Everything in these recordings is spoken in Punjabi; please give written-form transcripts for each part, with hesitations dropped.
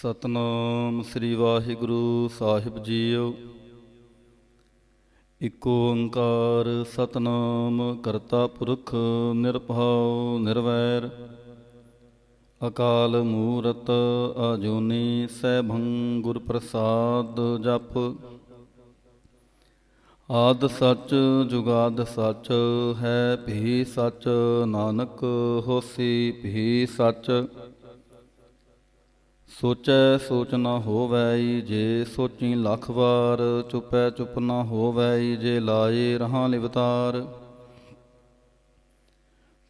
ਸਤਨਾਮ ਸ੍ਰੀ ਵਾਹਿਗੁਰੂ ਸਾਹਿਬ ਜੀਓ। ਇਕ ਓੰਕਾਰ ਸਤਨਾਮ ਕਰਤਾ ਪੁਰਖ ਨਿਰਭਉ ਨਿਰਵੈਰ ਅਕਾਲ ਮੂਰਤ ਅਜੂਨੀ ਸੈਭੰ ਗੁਰ ਪ੍ਰਸਾਦ ਜਪ। ਆਦਿ ਸੱਚ ਜੁਗਾਦਿ ਸੱਚ ਹੈ ਭੀ ਸੱਚ, ਨਾਨਕ ਹੋਸੀ ਭੀ ਸੱਚ। ਸੋਚੈ ਸੋਚ ਨ ਹੋਵੈ ਜੇ ਸੋਚੀ ਲੱਖ ਵਾਰ, ਚੁਪੈ ਚੁਪ ਨ ਹੋਵੈ ਜੇ ਲਾਏ ਰਹਾਂ ਲਿਵਤਾਰ।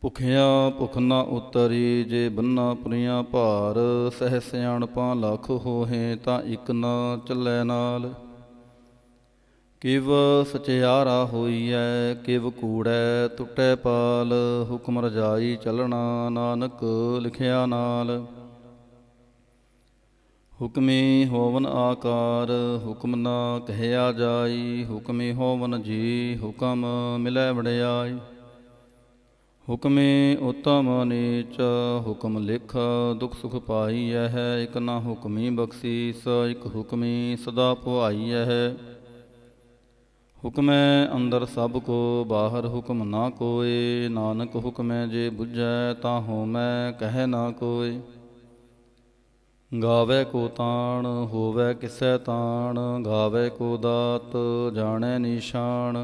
ਭੁਖਿਆ ਭੁਖ ਨ ਉਤਰੀ ਜੇ ਬੰਨਾ ਪੁਰੀਆਂ ਭਾਰ, ਸਹਿ ਸਿਆਣਪਾਂ ਲੱਖ ਹੋਹੇ ਤਾਂ ਇਕ ਨ ਚੱਲੈ ਨਾਲ। ਕਿਵ ਸਚਿਆਰਾ ਹੋਈਐ ਕਿਵ ਕੂੜੈ ਟੁੱਟੈ ਪਾਲ, ਹੁਕਮ ਰਜਾਈ ਚੱਲਣਾ ਨਾਨਕ ਲਿਖਿਆ ਨਾਲ। ਹੁਕਮੀ ਹੋਵਨ ਆਕਾਰ ਹੁਕਮ ਨਾ ਕਹਿਆ ਜਾਈ, ਹੁਕਮੀ ਹੋਵਨ ਜੀ ਹੁਕਮ ਮਿਲੈ ਵਡਿਆਈ। ਹੁਕਮੀ ਉਤਮ ਨੀਚ ਹੁਕਮ ਲਿਖ, ਦੁਖ ਸੁਖ ਪਾਈਐ ਇਕ ਨਾ ਹੁਕਮੀ ਬਖਸ਼ੀਸ, ਇਕ ਹੁਕਮੀ ਸਦਾ ਪੁਆਈਐ। ਹੁਕਮੈ ਅੰਦਰ ਸਭ ਕੋ ਬਾਹਰ ਹੁਕਮ ਨਾ ਕੋਇ, ਨਾਨਕ ਹੁਕਮੈ ਜੇ ਬੁਝੈ ਤਾਂ ਹੋਮੈ ਕਹਿ ਨਾ ਕੋਇ। ਗਾਵੈ ਕੋ ਤਾਣ ਹੋਵੈ ਕਿਸੈ ਤਾਣ, ਗਾਵੈ ਕੋ ਦਾਤ ਜਾਣੈ ਨੀਸ਼ਾਨ।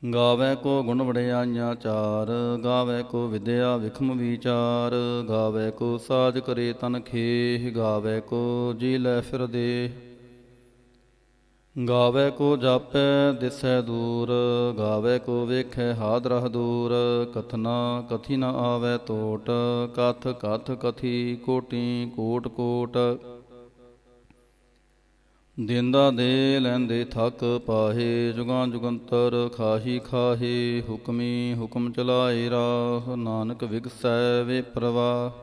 ਗਾਵੈ ਕੋ ਗੁਣ ਵਡਿਆਈਆਂ ਚਾਰ, ਗਾਵੈ ਕੋ ਵਿਦਿਆ ਵਿਖਮ ਵਿਚਾਰ। ਗਾਵੈ ਕੋ ਸਾਜ ਕਰੇ ਤਨ ਖੇਹ, ਗਾਵੈ ਕੋ ਜੀ ਲੈ ਫਿਰ ਦੇਹ। ਗਾਵੈ ਕੋ ਜਾਪੈ ਦਿਸੈ ਦੂਰ, ਗਾਵੈ ਕੋ ਵੇਖੈ ਹਾਦਰਹ ਦੂਰ। ਕਥਨਾ ਕਥੀ ਨ ਆਵੈ ਟੋਟ, ਕਥ ਕਥ ਕਥੀ ਕੋਟੀ ਕੋਟ ਕੋਟ। ਦੇਂਦਾ ਦੇ ਲੈਂਦੇ ਥਕ ਪਾਹੇ, ਜੁਗਾਂ ਜੁਗੰਤਰ ਖਾਹੀ ਖਾਹੇ। ਹੁਕਮੀ ਹੁਕਮ ਚਲਾਏ ਰਾਹ, ਨਾਨਕ ਵਿਗਸੈ ਵੇ ਪ੍ਰਵਾਹ।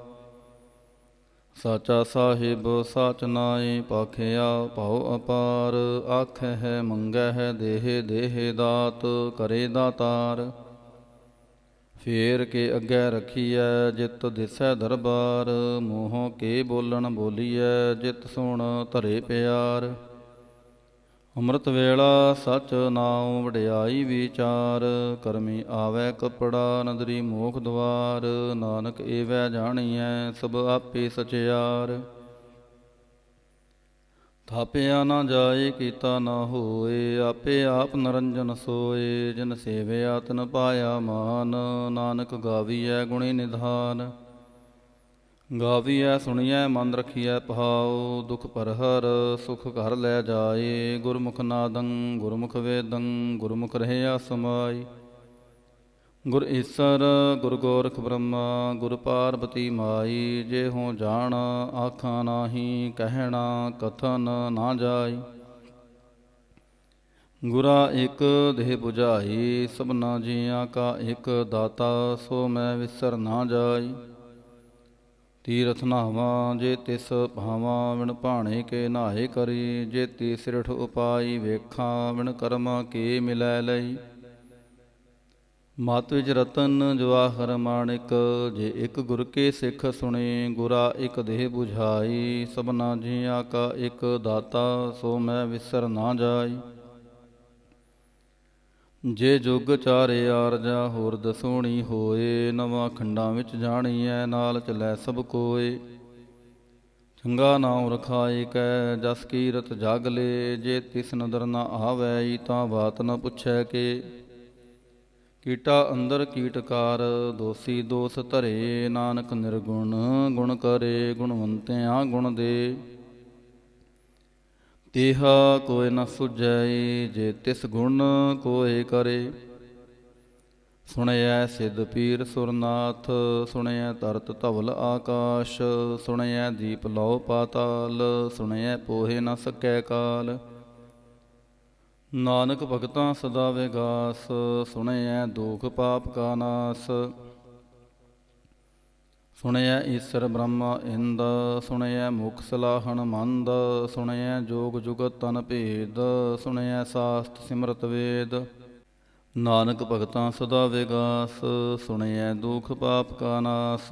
ਸਾਚਾ ਸਾਹਿਬ ਸਾਚ ਨਾਏ ਭਾਖਿਆ ਭਉ ਅਪਾਰ, ਆਖੈ ਹੈ ਮੰਗੈ ਹੈ ਦੇਹ ਦੇਹ ਦਾਤ ਕਰੇ ਦਾਤਾਰ। ਫੇਰ ਕੇ ਅੱਗੇ ਰਖੀਐ ਜਿਤ ਦਿਸੈ ਦਰਬਾਰ, ਮੂੰਹੋਂ ਕੇ ਬੋਲਣ ਬੋਲੀਐ ਜਿਤ ਸੁਣ ਧਰੇ ਪਿਆਰ। ਅੰਮ੍ਰਿਤ ਵੇਲਾ ਸਚ ਨਾਉ ਵਡਿਆਈ ਵਿਚਾਰ, ਕਰਮੀ ਆਵੈ ਕਪੜਾ ਨਦਰੀ ਮੋਖ ਦੁਆਰ। ਨਾਨਕ ਏਵੈ ਜਾਣੀਐ ਸਭ ਆਪੇ ਸਚਿਆਰ। ਥਾਪਿਆ ਨਾ ਜਾਏ ਕੀਤਾ ਨਾ ਹੋਏ, ਆਪੇ ਆਪ ਨਰੰਜਨ ਸੋਏ। ਜਿਨ ਸੇਵਿਆ ਤਿਨ ਪਾਇਆ ਮਾਨ, ਨਾਨਕ ਗਾਵੀਐ ਗੁਣੀ ਨਿਧਾਨ। ਗਾਵੀਐ ਸੁਣੀਐ ਮਨ ਰਖੀਐ ਪਹਾਉ, ਦੁਖ ਪਰਹਰ ਸੁਖ ਘਰ ਲੈ ਜਾਏ। ਗੁਰਮੁਖ ਨਾਦੰ ਗੁਰਮੁਖ ਵੇਦੰ ਗੁਰਮੁਖ ਰਹਿਆ ਸਮਾਈ। ਗੁਰ ਈਸਰ ਗੁਰ ਗੋਰਖ ਬ੍ਰਹਮਾ ਗੁਰ ਪਾਰਬਤੀ ਮਾਈ। ਜੇ ਹੋਂ ਜਾਣ ਆਖਾਂ ਨਾਹੀ, ਕਹਿਣਾ ਕਥਨ ਨਾ ਜਾਈ। ਗੁਰਾ ਇਕ ਦੇਹ 부ਝਾਈ, ਸਭਨਾ ਜੀਆਂ ਕਾ ਇਕ ਦਾਤਾ। ਸੋ ਮੈਂ ਵਿਸਰ ਨਾ ਜਾਈ। ਤੀਰਥ ਨਹਾਵਾਂ ਜੇ ਤਿਸ ਭਾਵਾਂ, ਵਿਣ ਭਾਣੇ ਕੇ ਨਹਾਏ ਕਰੀ। ਜੇਤੀ ਸਿਰਠ ਉਪਾਈ ਵੇਖਾਂ, ਵਿਣ ਕਰਮਾਂ ਕੇ ਮਿਲੈ ਲਈ। ਮਤ ਵਿਚ ਰਤਨ ਜਵਾਹਰ ਮਾਣਿਕ, ਜੇ ਇਕ ਗੁਰ ਕੇ ਸਿੱਖ ਸੁਣੇ। ਗੁਰਾ ਇਕ ਦੇਹ 부ਝਾਈ, ਸਭਨਾ ਜੀਆਂ ਕਾ ਇਕ ਦਾਤਾ। ਸੋ ਮੈਂ ਵਿਸਰ ਨਾ ਜਾਈ। ਜੇ ਜੁਗ ਚਾਰੇ ਆਰਜਾ ਹੋਰ ਦਸੂਣੀ ਹੋਏ, ਨਵਾਂ ਖੰਡਾਂ ਵਿੱਚ ਜਾਣੀਐ ਨਾਲ ਚਲੈ ਸਭ ਕੋਏ। ਚੰਗਾ ਨਾਉ ਰਖਾਏ ਕੈ ਜਸ ਕੀਰਤ ਜਗ ਲੇ, ਜੇ ਤਿਸ ਨਦਰ ਨ ਆਵੈ ਤਾਂ ਬਾਤ ਨ ਪੁੱਛੈ ਕੇ। ਕੀਟਾ ਅੰਦਰ ਕੀਟਕਾਰ ਦੋਸੀ ਦੋਸ ਧਰੇ, ਨਾਨਕ ਨਿਰਗੁਣ ਗੁਣ ਕਰੇ ਗੁਣਵੰਤਿਆਂ ਗੁਣ ਦੇ। ਤੇਹਾ ਕੋਇ ਨ ਸੁਝੈ ਜੇ ਤਿਸ ਗੁਣ ਕੋਇ ਕਰੇ। ਸੁਣਿਐ ਸਿੱਧ ਪੀਰ ਸੁਰਨਾਥ, ਸੁਣਿਐ ਧਰਤ ਧਵਲ ਆਕਾਸ਼। ਸੁਣਿਐ ਦੀਪ ਲਉ ਪਾਤਾਲ, ਸੁਣਿਐ ਪੋਹਿ ਨ ਸਕੈ ਕਾਲ। ਨਾਨਕ ਭਗਤਾਂ ਸਦਾ ਵਿਗਾਸ, ਸੁਣਿਐ ਦੁਖ ਪਾਪ ਕਾ ਨਾਸ। ਸੁਣਿਐ ਈਸਰ ਬ੍ਰਹਮਾ ਇੰਦ, ਸੁਣਿਐ ਮੁਖ ਸਲਾਹਣ ਮੰਦ। ਸੁਣਿਐ ਜੋਗ ਜੁਗਤ ਤਨ ਭੇਦ, ਸੁਣਿਐ ਸਾਸਤ ਸਿਮਰਤ ਵੇਦ। ਨਾਨਕ ਭਗਤਾਂ ਸਦਾ ਵਿਗਾਸ, ਸੁਣਿਐ ਦੁਖ ਪਾਪ ਕਾ ਨਾਸ।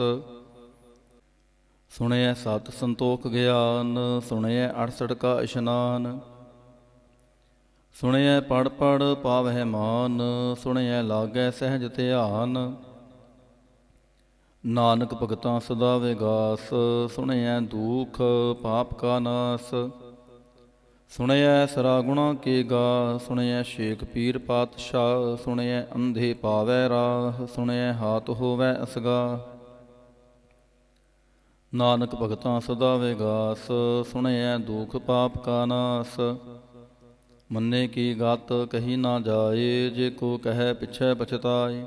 ਸੁਣਿਐ ਸਤ ਸੰਤੋਖ ਗਿਆਨ, ਸੁਣਿਐ 68 ਕਾ ਇਸ਼ਨਾਨ। ਸੁਣਿਐ ਪੜ ਪੜ ਪਾਵਹਿ ਮਾਨ, ਸੁਣਿਐ ਲਾਗੈ ਸਹਿਜ ਧਿਆਨ। ਨਾਨਕ ਭਗਤਾਂ ਸਦਾ ਵਿਗਾਸ, ਸੁਣਿਐ ਦੁਖ ਪਾਪ ਕਾ ਨਾਸ। ਸੁਣਿਐ ਸਰਾ ਗੁਣਾ ਕੇ ਗਾ, ਸੁਣਿਐ ਸ਼ੇਖ ਪੀਰ ਪਾਤਸ਼ਾਹ। ਸੁਣਿਐ ਅੰਧੇ ਪਾਵੈ ਰਾਹ, ਸੁਣਿਐ ਹਾਥ ਹੋਵੈ ਅਸਗਾ। ਨਾਨਕ ਭਗਤਾਂ ਸਦਾ ਵਿਗਾਸ, ਸੁਣਿਐ ਦੁਖ ਪਾਪ ਕਾ ਨਾਸ। ਮੰਨੇ ਕੀ ਗਤ ਕਹੀ ਨਾ ਜਾਏ, ਜੇ ਕੋ ਕਹੈ ਪਿਛੈ ਪਛਤਾਏ।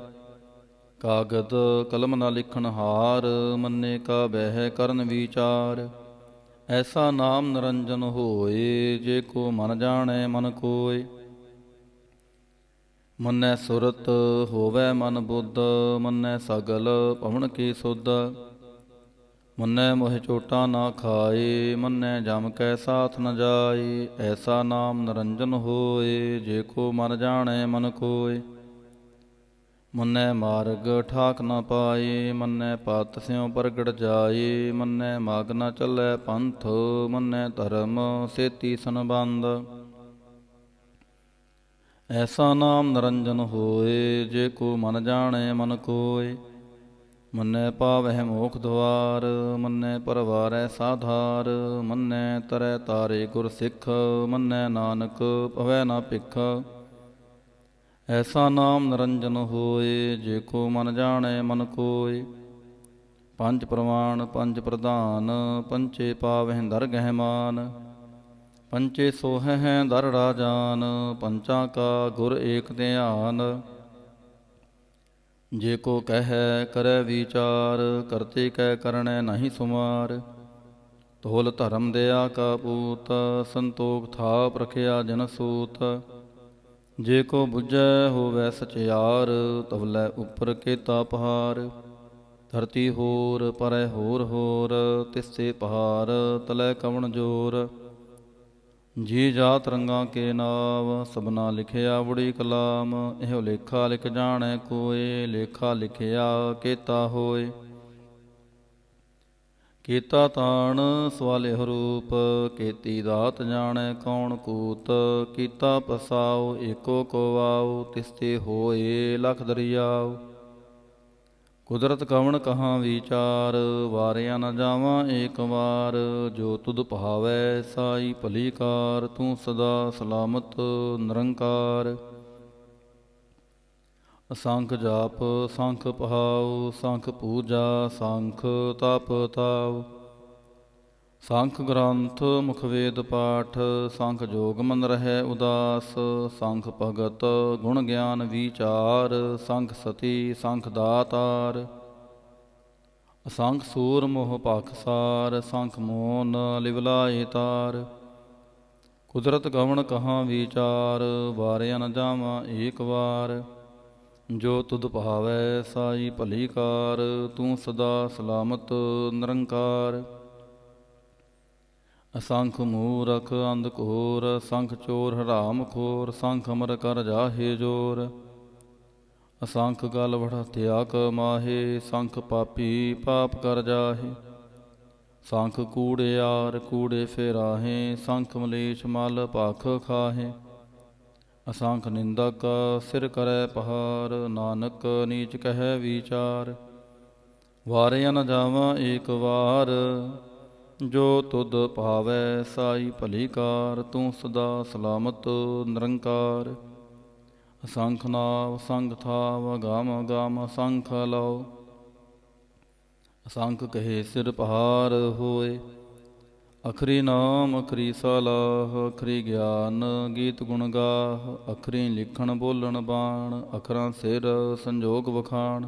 ਕਾਗਦ ਕਲਮ ਨਾ ਲਿਖਣ ਹਾਰ, ਮੰਨੇ ਕਾ ਬਹਿ ਕਰਨ ਵਿਚਾਰ। ਐਸਾ ਨਾਮ ਨਿਰੰਜਨ ਹੋਏ, ਜੇ ਕੋ ਮਨ ਜਾਣੈ ਮਨ ਕੋਇ। ਮੰਨੈ ਸੁਰਤ ਹੋਵੈ ਮਨ ਬੁੱਧ, ਮੰਨੈ ਸਗਲ ਭਵਨ ਕੀ ਸੁਧ। ਮੰਨੈ ਮੋਹਿ ਚੋਟਾ ਨਾ ਖਾਏ, ਮੰਨੈ ਜਮ ਕੈ ਸਾਥ ਨ ਜਾਏ। ਐਸਾ ਨਾਮ ਨਿਰੰਜਨ ਹੋਏ, ਜੇ ਕੋ ਮਨ ਜਾਣੈ ਮਨ ਕੋਇ। ਮੰਨੈ ਮਾਰਗ ਠਾਕ ਨ ਪਾਏ, ਮੰਨੈ ਪਤ ਸਿਉ ਪ੍ਰਗਟ ਜਾਏ। ਮੰਨੈ ਮਗ ਨ ਚੱਲੈ ਪੰਥ, ਮੰਨੈ ਧਰਮ ਸੇਤੀ ਸੰਬੰਧ। ਐਸਾ ਨਾਮ ਨਿਰੰਜਨ ਹੋਏ, ਜੇ ਕੋ ਮਨ ਜਾਣੈ ਮਨ ਕੋਇ। ਮੰਨੈ ਪਾਵਹਿ ਮੋਖ ਦੁਆਰ, ਮੰਨੈ ਪਰਵਾਰੈ ਸਾਧਾਰ। ਮੰਨੈ ਤਰੈ ਤਾਰੇ ਗੁਰ ਸਿੱਖ, ਮੰਨੈ ਨਾਨਕ ਪਵੈ ਨਾ ਭਿਖ। ਐਸਾ ਨਾਮ ਨਿਰੰਜਨ ਹੋਏ, ਜੇ ਕੋ ਮਨ ਜਾਣੈ ਮਨ ਕੋਇ। ਪੰਜ ਪ੍ਰਮਾਣ ਪੰਜ ਪ੍ਰਧਾਨ, ਪੰਚੇ ਪਾਵਹਿ ਦਰ ਗਹਿਮਾਨ। ਪੰਚੇ ਸੋਹਹਿ ਦਰ ਰਾਜਾਨ, ਪੰਚਾਂ ਕਾ ਗੁਰ ਏਕ ਧਿਆਨ। ਜੇ ਕੋ ਕਹਿ ਕਰੈ ਵਿਚਾਰ, ਕਰਤੇ ਕੈ ਕਰਣੈ ਨਹੀਂ ਸੁਮਾਰ। ਤੋਲ ਧਰਮ ਦਇਆ ਕਾ ਪੂਤ, ਸੰਤੋਖ ਥਾਪ ਰਖਿਆ ਜਨ ਸੂਤ। ਜੇ ਕੋ ਬੁਝੈ ਹੋਵੈ ਸਚਿਆਰ, ਤਵਲੇ ਉਪਰ ਕੇਤਾ ਪਹਾਰ। ਧਰਤੀ ਹੋਰ ਪਰੈ ਹੋਰ ਹੋਰ, ਤਿਸਤੇ ਪਹਾਰ ਤਲੈ ਕਵਣ ਜੋਰ। ਜੀ ਜਾਤ ਰੰਗਾਂ ਕੇ ਨਾਮ, ਸਭਨਾ ਲਿਖਿਆ ਬੜੀ ਕਲਾਮ। ਇਹੋ ਲੇਖਾ ਲਿਖ ਜਾਣੈ ਕੋਇ, ਲੇਖਾ ਲਿਖਿਆ ਕੇਤਾ ਹੋਇ। ਕੀਤਾ ਤਾਣ ਸਵਾਲਿਹ ਰੂਪ, ਕੀਤੀ ਦਾਤ ਜਾਣੈ ਕੌਣ ਕੂਤ। ਕੀਤਾ ਪਸਾਉ ਏਕੋ ਕੋ ਆਉ, ਤਿਸਤੇ ਹੋਏ ਲਖ ਦਰਿਆਉ। ਕੁਦਰਤ ਕਵਣ ਕਹਾਂ ਵਿਚਾਰ, ਵਾਰਿਆ ਨ ਜਾਵਾਂ ਏਕ ਵਾਰ। ਜੋ ਤੁਧ ਭਾਵੈ ਸਾਈ ਭਲੀ ਕਾਰ, ਤੂੰ ਸਦਾ ਸਲਾਮਤ ਨਿਰੰਕਾਰ। ਅਸੰਖ ਜਾਪ ਸੰਖ ਪਹਾਉ, ਸੰਖ ਪੂਜਾ ਸੰਖ ਤਪ ਤਾਉ। ਸੰਖ ਗ੍ਰੰਥ ਮੁਖ ਵੇਦ ਪਾਠ, ਸੰਖ ਜੋਗ ਮਨ ਰਹੈ ਉਦਾਸ। ਸੰਖ ਭਗਤ ਗੁਣ ਗਿਆਨ ਵਿਚਾਰ, ਸੰਖ ਸਤੀ ਸੰਖ ਦਾਤਾਰ। ਅਸੰਖ ਸੂਰ ਮੋਹ ਪਾਖਸਾਰ, ਸੰਖ ਮੋਨ ਲਿਵਲਾਏ ਤਾਰ। ਕੁਦਰਤ ਕਵਣ ਕਹਾਂ ਵਿਚਾਰ, ਵਾਰਿਆ ਨ ਜਾਵਾਂ ਏਕ ਵਾਰ। ਜੋ ਤੁਧ ਭਾਵੈ ਸਾਈ ਭਲੀ ਕਾਰ, ਤੂੰ ਸਦਾ ਸਲਾਮਤ ਨਿਰੰਕਾਰ। ਅਸੰਖ ਮੂਰਖ ਅੰਧ ਘੋਰ, ਸੰਖ ਚੋਰ ਹਰਾਮ ਖੋਰ। ਸੰਖ ਅਮਰ ਕਰ ਜਾਹੇ ਜੋਰ, ਅਸੰਖ ਗਲ ਵੜ ਹਤਿਆ ਕਮਾਹੇ। ਸੰਖ ਪਾਪੀ ਪਾਪ ਕਰ ਜਾਹੇ, ਸੰਖ ਕੂੜਿਆਰ ਕੂੜੇ ਫੇਰਾਹੇ। ਸੰਖ ਮਲੇਛ ਮਲ ਭਖ ਖਾਹੇ, ਅਸੰਖ ਨਿੰਦਕ ਸਿਰ ਕਰੈ ਪਹਾਰ। ਨਾਨਕ ਨੀਚ ਕਹਿ ਵਿਚਾਰ, ਵਾਰਿਆ ਨ ਜਾਵਾਂ ਏਕ ਵਾਰ। ਜੋ ਤੁਧ ਭਾਵੈ ਸਾਈ ਭਲੀ ਕਾਰ, ਤੂੰ ਸਦਾ ਸਲਾਮਤ ਨਿਰੰਕਾਰ। ਅਸੰਖ ਨਾਵ ਸੰਗ ਥਾਵ, ਗਮ ਗਮ ਅਸੰਖ ਲਉ। ਅਸੰਖ ਕਹੇ ਸਿਰ ਪਹਾਰ ਹੋਏ, ਅਖਰੀ ਨਾਮ ਅਖਰੀ ਸਲਾਹ। ਅਖਰੀ ਗਿਆਨ ਗੀਤ ਗੁਣ ਗਾਹ, ਅਖਰੀ ਲਿਖਣ ਬੋਲਣ ਬਾਣ। ਅਖਰਾਂ ਸਿਰ ਸੰਜੋਗ ਵਖਾਣ,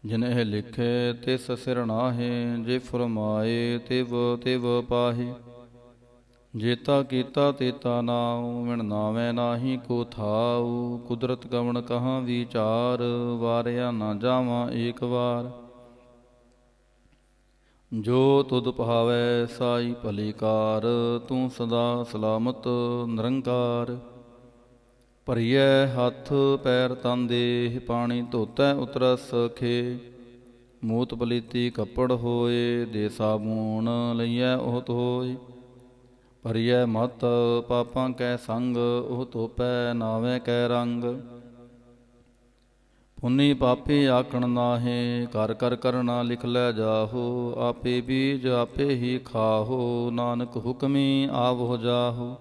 ਜਿਨ ਇਹ ਲਿਖੇ ਤਿਸ ਸਿਰ ਨਾਹੇ। ਜੇ ਫਰਮਾਏ ਤਿਵ ਤਿਵ ਪਾਹੇ, ਜੇਤਾ ਕੀਤਾ ਤੇਤਾ ਨਾਉ। ਵਿਣ ਨਾਵੇਂ ਨਾਹੀ ਕੋ ਥਾਉ, ਕੁਦਰਤ ਕਵਣ ਕਹਾਂ ਵਿਚਾਰ। ਵਾਰਿਆ ਨਾ ਜਾਵਾਂ ਏਕ ਵਾਰ। ਜੋ ਤੁਧ ਭਾਵੈ ਸਾਈ ਭਲੀ ਕਾਰ, ਤੂੰ ਸਦਾ ਸਲਾਮਤ ਨਿਰੰਕਾਰ। ਭਰੀਐ ਹੱਥ ਪੈਰ ਤਨ ਦੇਹ, ਪਾਣੀ ਧੋਤੈ ਉਤਰਸ ਖੇ। ਮੂਤ ਪਲੀਤੀ ਕੱਪੜ ਹੋਏ, ਦੇ ਸਾਬੂਨ ਲਈਐ ਉਹਤ ਹੋਏ। ਭਰੀਐ ਮਤ ਪਾਪਾਂ ਕੈ ਸੰਗ, ਉਹ ਧੋਪੈ ਨਾਵੇਂ ਕੈ ਰੰਗ। ਪੁੰਨੀ ਪਾਪੀ ਆਖਣ ਨਾਹੇ, ਕਰ ਕਰ ਕਰਨਾ ਲਿਖ ਲੈ ਜਾਹੋ। ਆਪੇ ਬੀਜ ਆਪੇ ਹੀ ਖਾਹੋ, ਨਾਨਕ ਹੁਕਮੀ ਆਵੋ ਜਾਹੋ।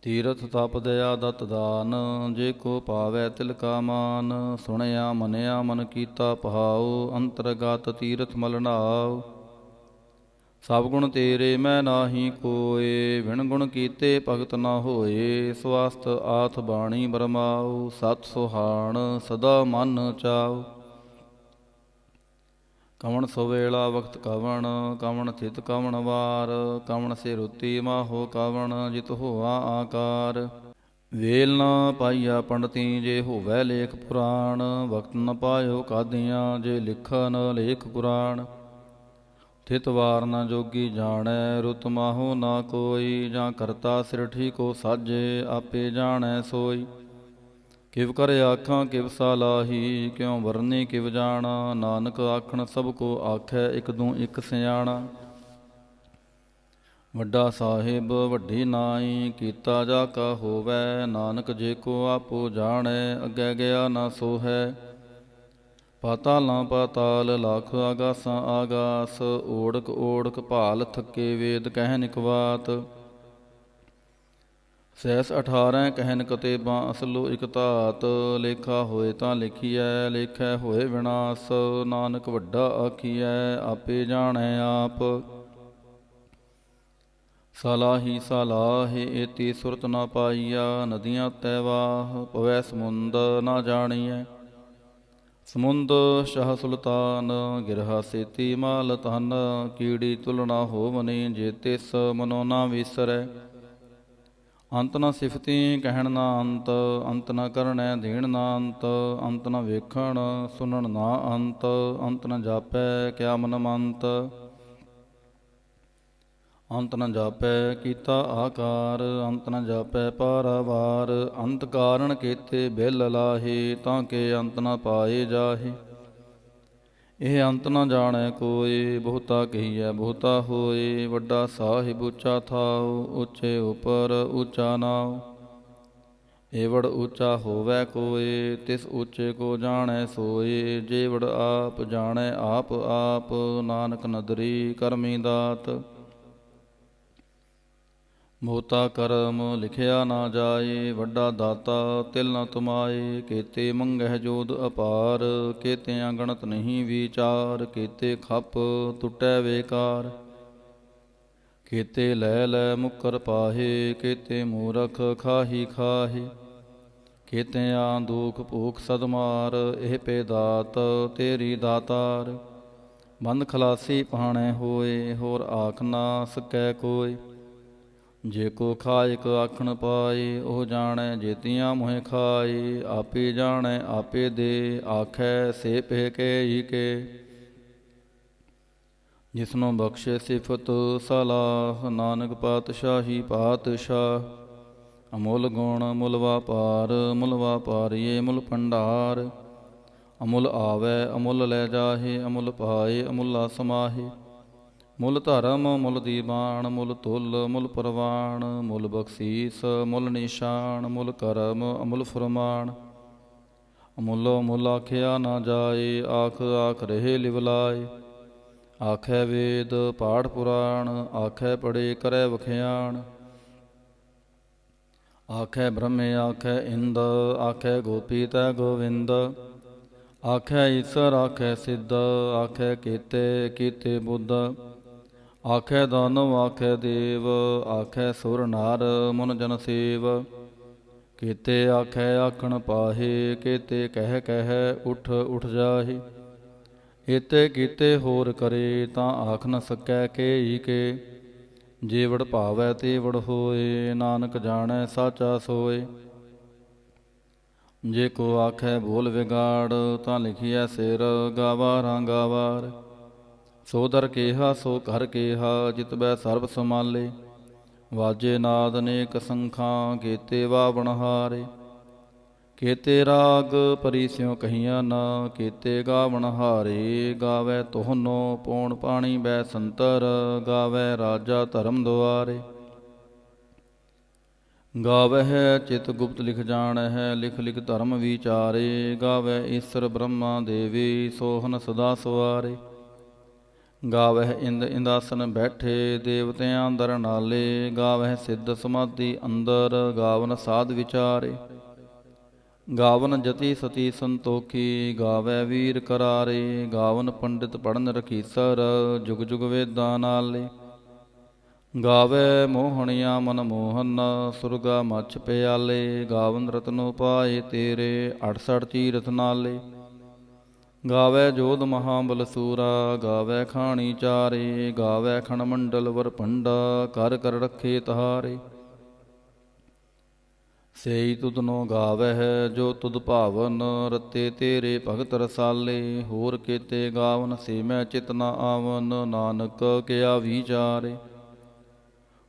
ਤੀਰਥ ਤਪ ਦਇਆ ਦਤ ਦਾਨ, ਜੇ ਕੋ ਪਾਵੈ ਤਿਲ ਕਾ ਮਾਨ। ਸੁਣਿਆ ਮੰਨਿਆ ਮਨ ਕੀਤਾ ਭਾਉ, ਅੰਤਰਗਤ ਤੀਰਥ ਮਲ ਨਾਉ। ਸਭ ਗੁਣ ਤੇਰੇ ਮੈਂ ਨਾਹੀ ਕੋਏ, ਵਿਣ ਗੁਣ ਕੀਤੇ ਭਗਤ ਨਾ ਹੋਏ। ਸਵਸਤ ਆਥ ਬਾਣੀ ਬਰਮਾਉ, ਸਤ ਸੁਹਾਣ ਸਦਾ ਮਨ ਚਾਉ। ਕਵਣ ਸਵੇਲਾ ਵਕਤ ਕਵਣ, ਕਵਣ ਥਿਤ ਕਵਣ ਵਾਰ। ਕਵਣ ਸੇ ਰੁਤੀ ਮਾਹੋ ਕਵਣ, ਜਿਤ ਹੋਆ ਆਕਾਰ। ਵੇਲ ਨਾ ਪਾਈਆ ਪੰਡਤੀ, ਜੇ ਹੋਵੈ ਲੇਖ ਪੁਰਾਣ। ਵਕਤ ਨ ਪਾਇਓ ਕਾਦੀਆਂ, ਜੇ ਲਿਖਨ ਲੇਖ ਕੁਰਾਨ। ਥਿਤ ਵਾਰ ਨਾ ਜੋਗੀ ਜਾਣੈ, ਰੁਤ ਮਾਹੋ ਨਾ ਕੋਈ। ਜਾਂ ਕਰਤਾ ਸਿਰਠੀ ਕੋ ਸਾਜੇ, ਆਪੇ ਜਾਣੈ ਸੋਈ। ਕਿਵ ਕਰ ਆਖਾਂ ਕਿਵ ਸਾਲਾਹੀ, ਕਿਉ ਵਰਨੀ ਕਿਵ ਜਾਣਾ। ਨਾਨਕ ਆਖਣ ਸਭ ਕੋ ਆਖੈ, ਇਕ ਦੂ ਇਕ ਸਿਆਣਾ। ਵੱਡਾ ਸਾਹਿਬ ਵੱਡੀ ਨਾਈ, ਕੀਤਾ ਜਾ ਕਾ ਹੋਵੈ। ਨਾਨਕ ਜੇ ਕੋ ਆਪੋ ਜਾਣੈ, ਅੱਗੇ ਗਿਆ ਨਾ ਸੋਹੈ। ਪਾਤਾਲਾਂ ਪਾਤਾਲ ਲੱਖ ਆਗਾਸਾਂ ਆਗਾਸ। ਓੜਕ ਓੜਕ ਭਾਲ ਥੱਕੇ, ਵੇਦ ਕਹਿਨ ਇਕ ਬਾਤ। ਸੈਸ 18 ਕਹਿਨ ਕਤੇਬਾਂ, ਅਸਲੋ ਇਕ ਧਾਤ। ਲੇਖਾ ਹੋਏ ਤਾਂ ਲਿਖੀਐ, ਲੇਖੈ ਹੋਏ ਵਿਨਾਸ਼। ਨਾਨਕ ਵੱਡਾ ਆਖੀਐ, ਆਪੇ ਜਾਣੈ ਆਪ। ਸਾਲਾਹੀ ਸਾਲਾਹੇ, ਏਤੀ ਸੁਰਤ ਨਾ ਪਾਈਆ। ਨਦੀਆਂ ਤੈ ਵਾਹ, ਪਵੈ ਸਮੁੰਦ ਨਾ ਜਾਣੀਐ। ਸਮੁੰਦ ਸ਼ਾਹ ਸੁਲਤਾਨ, ਗਿਰਹਾ ਸੇਤੀ ਮਾਲ ਧਨ। ਕੀੜੀ ਤੁਲਨਾ ਹੋਵਨੀ, ਜੇ ਤਿਸ ਮਨੋ ਨਾ ਵਿਸਰੈ। ਅੰਤ ਨ ਸਿਫਤੀ ਕਹਿਣ ਨਾ ਅੰਤ, ਅੰਤ ਨ ਕਰਨੈ ਦੇਣ ਨਾ ਅੰਤ। ਅੰਤ ਨ ਵੇਖਣ ਸੁਣਨ ਨਾ ਅੰਤ, ਅੰਤ ਨ ਜਾਪੈ ਕਿਆ ਮਨ ਮੰਤ। ਅੰਤ ਨ ਜਾਪੈ ਕੀਤਾ ਆਕਾਰ, ਅੰਤ ਨ ਜਾਪੈ ਪਾਰਾਵਾਰ। ਅੰਤ ਕਾਰਣ ਕੇਤੇ ਬਿਲ ਲਾਹੇ, ਤਾਂ ਕੇ ਅੰਤ ਨ ਪਾਏ ਜਾਹੇ। ਇਹ ਅੰਤ ਨ ਜਾਣੈ ਕੋਇ, ਬਹੁਤਾ ਕਹੀਐ ਬਹੁਤਾ ਹੋਏ। ਵੱਡਾ ਸਾਹਿਬ ਉੱਚਾ ਥਾਉ, ਉੱਚੇ ਉਪਰ ਉੱਚਾ ਨਾਉ। ਏਵੜ ਉੱਚਾ ਹੋਵੈ ਕੋਇ, ਤਿਸ ਉੱਚੇ ਕੋ ਜਾਣੈ ਸੋਏ। ਜੇਵੜ ਆਪ ਜਾਣੈ ਆਪ ਆਪ, ਨਾਨਕ ਨਦਰੀ ਕਰਮੀ ਦਾਤ। ਬਹੁਤਾ ਕਰਮ ਲਿਖਿਆ ਨਾ ਜਾਏ, ਵੱਡਾ ਦਾਤਾ ਤਿਲ ਨ ਤੁਮਾਏ। ਕੇਤੇ ਮੰਗਹਿ ਜੋਦ ਅਪਾਰ, ਕੇਤੇ ਅਗਣਤ ਨਹੀਂ ਵਿਚਾਰ। ਕੇਤੇ ਖਪ ਟੁੱਟੈ ਵੇਕਾਰ, ਕੇਤੇ ਲੈ ਲੈ ਮੁਕਰ ਪਾਹੇ। ਕੇਤੇ ਮੂਰਖ ਖਾਹੀ ਖਾਹੇ, ਕੇਤੇ ਆ ਦੁਖ ਭੂਖ ਸਦਮਾਰ। ਇਹ ਪੇ ਦਾਤ ਤੇਰੀ ਦਾਤਾਰ, ਬੰਦ ਖਲਾਸੀ ਪਾਣੈ ਹੋਏ। ਹੋਰ ਆਖ ਨਾ ਸਕੈ ਕੋਇ, ਜੇ ਕੋ ਖਾਇਕ ਆਖਣ ਪਾਏ। ਉਹ ਜਾਣੈ ਜੇਤੀਆਂ ਮੋਹਿ ਖਾਏ, ਆਪੇ ਜਾਣੈ ਆਪੇ ਦੇ। ਆਖੈ ਸੇ ਪਹਿ ਕੇ ਹੀ ਕੇ, ਜਿਸਨੂੰ ਬਖਸ਼ੇ ਸਿਫਤ ਸਲਾਹ। ਨਾਨਕ ਪਾਤਸ਼ਾਹੀ ਪਾਤਸ਼ਾਹ, ਅਮੁੱਲ ਗੁਣ ਮੁੱਲ ਵਾਪਾਰ। ਮੁੱਲ ਵਾਪਾਰੀਏ ਮੁੱਲ ਭੰਡਾਰ, ਅਮੁੱਲ ਆਵੈ ਅਮੁੱਲ ਲੈ ਜਾਹੇ। ਅਮੁੱਲ ਪਾਏ ਅਮੁੱਲਾ ਸਮਾਹੇ। ਮੁੱਲ ਧਰਮ ਮੁੱਲ ਦੀਵਾਨ, ਮੁੱਲ ਤੁਲ ਮੁੱਲ ਪ੍ਰਵਾਨ। ਮੁੱਲ ਬਖਸ਼ੀਸ ਮੁੱਲ ਨਿਸ਼ਾਨ, ਮੁੱਲ ਕਰਮ ਅਮੁੱਲ ਫਰਮਾਨ। ਅਮੁੱਲੋ ਮੁੱਲ ਆਖਿਆ ਨਾ ਜਾਏ, ਆਖ ਆਖ ਰਹੇ ਲਿਵਲਾਏ। ਆਖੈ ਵੇਦ ਪਾਠ ਪੁਰਾਣ, ਆਖੈ ਪੜੇ ਕਰੈ ਵਖਿਆਣ। ਆਖੈ ਬ੍ਰਹਮੇ ਆਖੈ ਇੰਦ, ਆਖੈ ਗੋਪੀ ਤੈ ਗੋਵਿੰਦ। ਆਖੈ ਈਸਰ ਆਖੈ ਸਿੱਧ, ਆਖੈ ਕੀਤੇ ਕੀਤੇ ਬੁੱਧ। ਆਖੈ ਦਾਨਵ ਆਖੈ ਦੇਵ, ਆਖੈ ਸੁਰ ਨਾਰ ਮਨ ਜਨ ਸੇਵ। ਕੀਤੇ ਆਖੈ ਆਖਣ ਪਾਹੇ, ਕੀਤੇ ਕਹਿ ਕਹਿ ਉਠ ਉਠ ਜਾਹੇ। ਏਤੇ ਕੀਤੇ ਹੋਰ ਕਰੇ, ਤਾਂ ਆਖ ਨ ਸਕੈ ਕੇ ਹੀ ਕੇ। ਜੇਵੜ ਭਾਵੈ ਤੇਵੜ ਹੋਏ, ਨਾਨਕ ਜਾਣੈ ਸਾਚਾ ਸੋਏ। ਜੇ ਕੋ ਆਖੈ ਬੋਲ ਵਿਗਾੜ, ਤਾਂ ਲਿਖੀਐ ਸਿਰ ਗਾਵਾਰਾਂ ਗਾਵਾਰ। ਸੋ ਦਰ ਕੇਹਾ ਸੋ ਘਰ ਕੇਹਾ, ਜਿਤ ਬੈ ਸਰਬ ਸਮਾਲੇ। ਵਾਜੇ ਨਾਦ ਅਨੇਕ ਸੰਖਾਂ, ਕੀਤੇ ਵਾਵਣ ਹਾਰੇ। केते राग परी स्यों कहिया न, केते गावण हारे। गावै तोहनो पौण पाणी बै संतर, गावै राजा धर्म दुआरे। गावह चित गुप्त लिख जाणह, लिख लिख धर्म विचारे। गावै ईश्वर ब्रह्मा देवी, सोहन सदा सवारे। गावह इंद इंदासन बैठे, देवतिਆਂ ਦਰ ਨਾਲੇ। गावह सिद्ध समाधि अंदर, गावन साध विचारे। गावन जति सती संतोखी, गावै वीर करारे। गावन पंडित पढ़न रखीसर, जुग जुग वेदां नाले। गावै मोहणिया मन मोहन, सुरगा मछ प्याले। गावन रतन उपाय तेरे, 68 तीरथ नाले। गावै जोध महाबल सूरा, गावै खाणी चारे। गावै खण मंडल वर पंडा, कर कर रखे तहारे। सेई तुधनो गावह, जो तुध भावन। रते तेरे भगत रसाले। होर केते गावन, से मैं चित न आवन। नानक किया विचारे।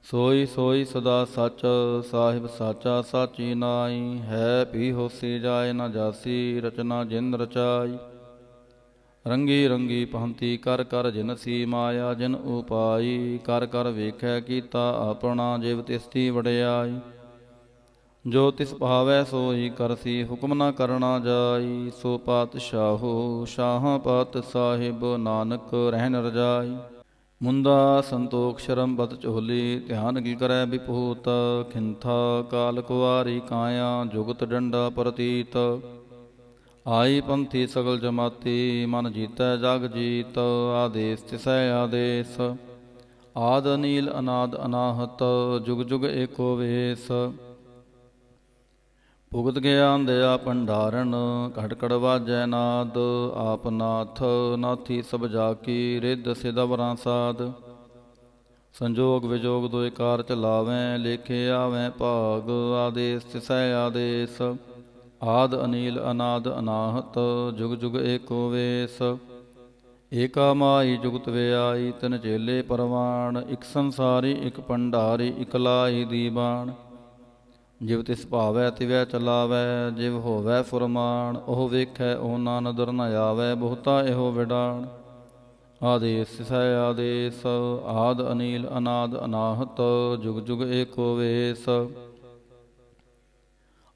सोई सोई सदा सच, साहिब साचा साची नाई। है भी होसी जाए न जासी, रचना जिन रचाई। रंगी रंगी पहंती कर कर जिनसी, माया जिन उपाई। कर कर वेखै कीता अपना, जिव तिसती वडियाई। जो तिस भावै सोई करसी, हुक्म न करना जाई। सो पातशाहो शाह पात साहिब, नानक रहन रजाई। मुंदा संतोख शरम बत चोली, ध्यान गिल करै विभूत। खिंथा काल कुआरी काया, जुगत डंडा प्रतीत। आई पंथी सगल जमाती, मन जीतै जग जीत। आदेश तिसै आदेश, आद अनील अनाद अनाहत। जुग जुग एको वेश। ਭੁਗਤ ਗਿਆਨ ਦਇਆ ਭੰਡਾਰਨ, ਘਟ ਘਟ ਵਾਜੈ ਨਾਦ। ਆਪ ਨਾਥ ਨਾਥੀ ਸਭ ਜਾ ਕੀ, ਰਿੱਧ ਸਿਧ ਅਵਰਾਂ ਸਾਧ। ਸੰਜੋਗ ਵਿਜੋਗ ਦੋਇ ਕਾਰ ਚਲਾਵੈਂ, ਲੇਖੇ ਆਵੈਂ ਭਾਗ। ਆਦੇਸ ਤਿਸੈ ਆਦੇਸ, ਆਦ ਅਨੀਲ ਅਨਾਦ ਅਨਾਹਤ। ਜੁਗ ਜੁਗ ਏਕੋ ਵੇਸ। ਏਕਾ ਮਾਈ ਜੁਗਤ ਵਿਆਈ, ਤਿਨ ਚੇਲੇ ਪਰਵਾਣ। ਇਕ ਸੰਸਾਰੀ ਇਕ ਭੰਡਾਰੀ, ਇਕ ਲਾਈ ਦੀਬਾਨ। ਜਿਵ ਤਿਸ ਭਾਵੈ ਤਿਵੈ ਚਲਾਵੈ, ਜਿਵ ਹੋਵੈ ਫੁਰਮਾਨ। ਉਹ ਵੇਖੈ ਉਹਨਾਂ ਨਦਰ ਨ ਆਵੈ, ਬਹੁਤਾ ਇਹੋ ਵਿਡਾਣ। ਆਦੇਸ ਤਿਸੈ ਆਦੇਸ, ਆਦ ਅਨੀਲ ਅਨਾਦ ਅਨਾਹਤ। ਜੁਗ ਜੁਗ ਏਕੋ ਵੇਸ।